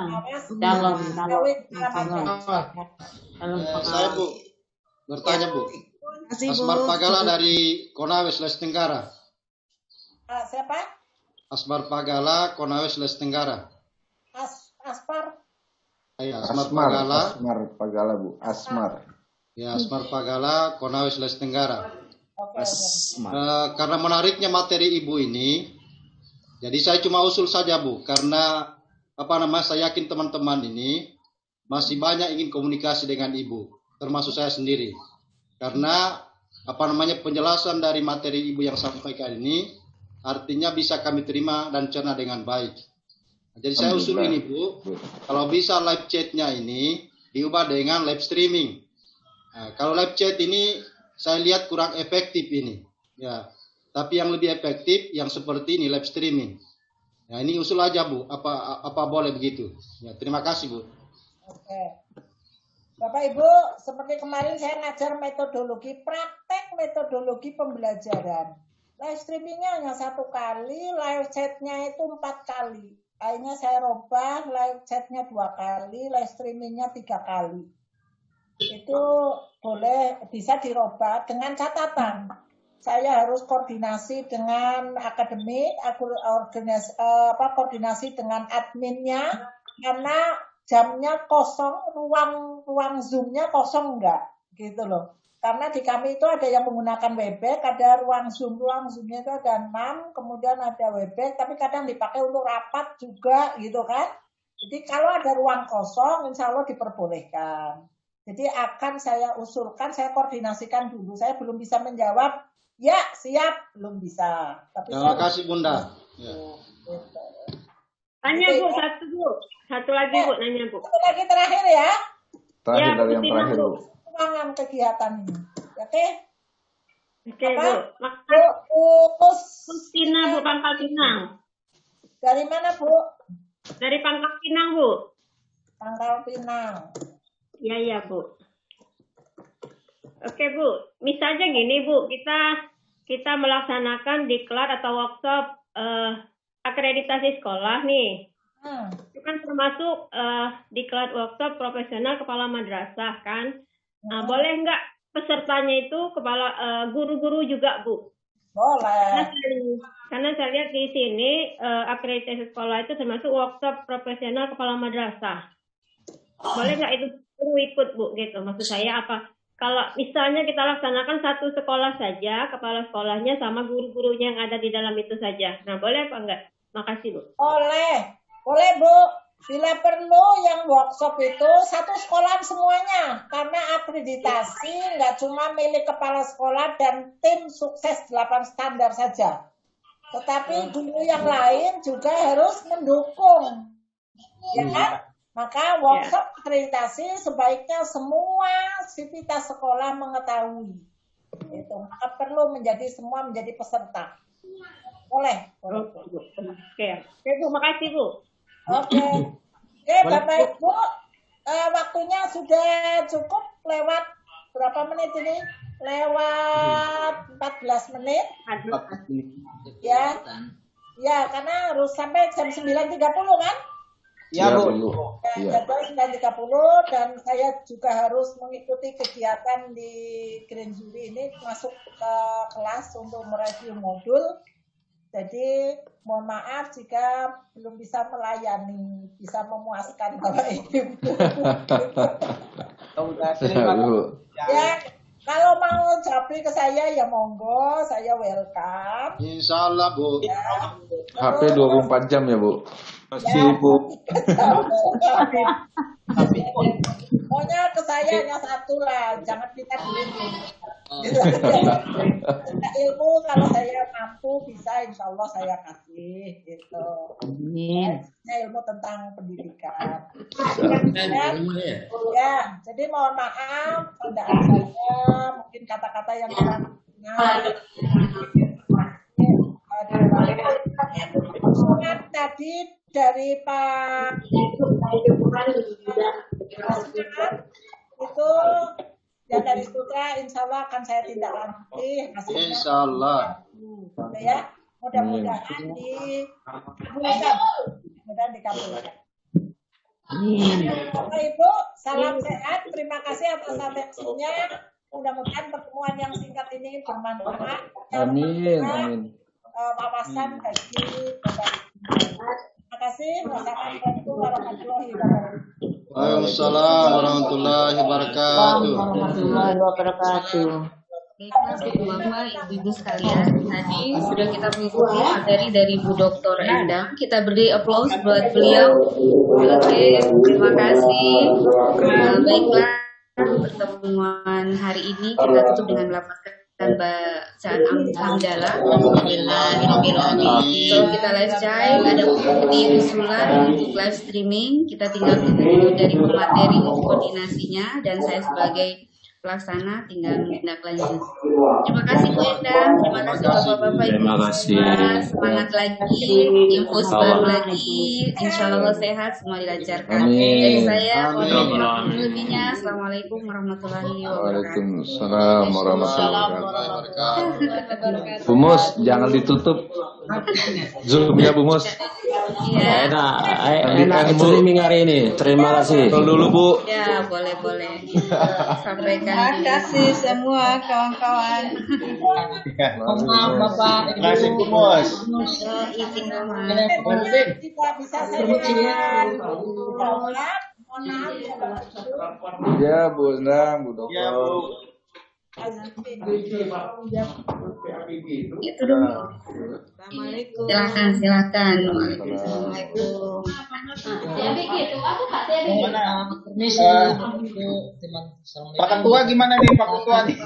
Saya Bu bertanya Bu. Asmar Pagala dari Konawe Sulawesi Tenggara. Siapa? Asmar Pagala Konawe Sulawesi Tenggara. Aspar. Ya, Asmar Pagala Bu, Asmar. Ya, Asmar Pagala Konawe Sulawesi Tenggara. Karena menariknya materi Ibu ini, jadi saya cuma usul saja Bu, karena saya yakin teman-teman ini masih banyak ingin komunikasi dengan Ibu, termasuk saya sendiri. Karena penjelasan dari materi Ibu yang sampaikan ini artinya bisa kami terima dan cerna dengan baik. Jadi saya usul ini Bu, kalau bisa live chatnya ini diubah dengan live streaming. Nah, kalau live chat ini saya lihat kurang efektif ini. Ya, tapi yang lebih efektif yang seperti ini live streaming. Nah, ini usul aja Bu, apa boleh begitu? Ya, terima kasih Bu. Oke. Bapak Ibu, seperti kemarin saya ngajar metodologi, praktek metodologi pembelajaran. Live streamingnya hanya 1 kali, live chatnya itu 4 kali. Akhirnya saya robah, live chatnya 2 kali, live streamingnya 3 kali. Itu boleh bisa dirobah dengan catatan. Saya harus koordinasi dengan akademik, koordinasi dengan adminnya, karena jamnya kosong, ruang Zoom-nya kosong enggak, gitu loh. Karena di kami itu ada yang menggunakan Webex, ada ruang Zoom-nya itu ada 6, kemudian ada Webex, tapi kadang dipakai untuk rapat juga, gitu kan. Jadi kalau ada ruang kosong, insya Allah diperbolehkan. Jadi akan saya usulkan, saya koordinasikan dulu. Saya belum bisa menjawab, ya siap, belum bisa. Tapi terima kasih Bunda. Ya. Tanya Bu, satu lagi Bu, nanya Bu. Satu lagi terakhir ya. Terakhir dari yang terakhir Bu. Ruangan kegiatan ini, oke? Oke Bu. Pustina Bu, Pangkal Pinang. Dari mana Bu? Dari Pangkal Pinang Bu. Pangkal Pinang. Iya Bu. Oke Bu, misalnya gini Bu, kita melaksanakan diklat atau workshop akreditasi sekolah nih. Itu kan termasuk diklat workshop profesional kepala madrasah kan. Nah, boleh nggak pesertanya itu kepala guru-guru juga Bu? Boleh. Karena saya lihat di sini akreditasi sekolah itu termasuk workshop profesional kepala madrasah. Boleh nggak itu guru ikut Bu gitu? Maksud saya apa? Kalau misalnya kita laksanakan satu sekolah saja, kepala sekolahnya sama guru-gurunya yang ada di dalam itu saja. Nah, boleh apa enggak? Makasih Bu. Boleh Bu. Bila perlu yang workshop itu satu sekolah semuanya. Karena akreditasi nggak cuma milik kepala sekolah dan tim sukses 8 standar saja. Tetapi guru yang lain juga harus mendukung. Ya kan? Maka workshop akreditasi sebaiknya semua sivitas sekolah mengetahui. Itu. Maka perlu semua menjadi peserta. Boleh. Oke, Bu, makasih Bu. Oke, Bapak Ibu, waktunya sudah cukup, lewat berapa menit ini? Lewat 14 menit. Ya, karena harus sampai jam 9.30 kan? Ya Bu. Jadwal 9.30 dan saya juga harus mengikuti kegiatan di Green Zuri ini, masuk ke kelas untuk mereview modul. Jadi mohon maaf jika belum bisa melayani, bisa memuaskan Bapak Ibu. Ya, kalau mau japri ke saya ya monggo, saya welcome. Insya Allah Bu. Ya. HP 24 jam ya Bu. Masih Bu. Pokoknya ke saya saya hanya satu lah, jangan kita dulu. Ilmu kalau saya mampu bisa, insya Allah saya kasih gitu. Amin. Ilmu tentang pendidikan. Ya, jadi mohon maaf candaan saya, mungkin kata-kata yang kurang benar. Surat tadi dari Pak itu ya dari Sutra, insya Allah akan saya tindak lanjuti hasilnya. Insya Allah. Ya, mudah-mudahan dikabulkan. Mudah-mudahan dikabulkan. Bapak Ibu, salam sehat. Terima kasih atas atensinya. Mudah-mudahan pertemuan yang singkat ini bermanfaat. Amin. Wawasan bagi Bapak Ibu. Terima kasih. Wassalamualaikum warahmatullahi wabarakatuh. Waalaikumsalam warahmatullahi wabarakatuh. Warahmatullahi wabarakatuh. Baiklah, Bapak, Ibu-Ibu sekalian, tadi sudah kita mengikuti materi dari Bu Dr. Endang. Kita beri applause buat beliau. Oke, terima kasih. Baiklah, pertemuan hari ini kita tutup dengan melafazkan bacaan hamdalah. So kita live chat, ada bukti usulan untuk live streaming. Kita tinggal tunggu dari pemateri koordinasinya dan saya sebagai pelaksana tinggal menindaklanjuti. Terima kasih Bu Endang, terima kasih Bapak-Bapak, terima kasih. Semangat lagi, infus baru lagi, insya Allah sehat, semua dilancarkan. Dari saya, lebihnya, Assalamualaikum warahmatullahi wabarakatuh. Waalaikumsalam warahmatullahi wabarakatuh. Bu Mus, jangan ditutup Zoom-nya Bu Mus. Ya. Enak streaming hari ini. Terima kasih. Dulu Bu. Ya, boleh. Sampaikan. Terima kasih semua kawan-kawan. Maaf Bapak. Terima kasih Bu Mus. Izin Jika bisa saya jawab, mohon maaf. Ya Bu Endang, Bu Dokter. Ya Bu. Itu dong. Silakan. Assalamualaikum. Permisi. Pak Ketua gimana nih Pak Ketua nih?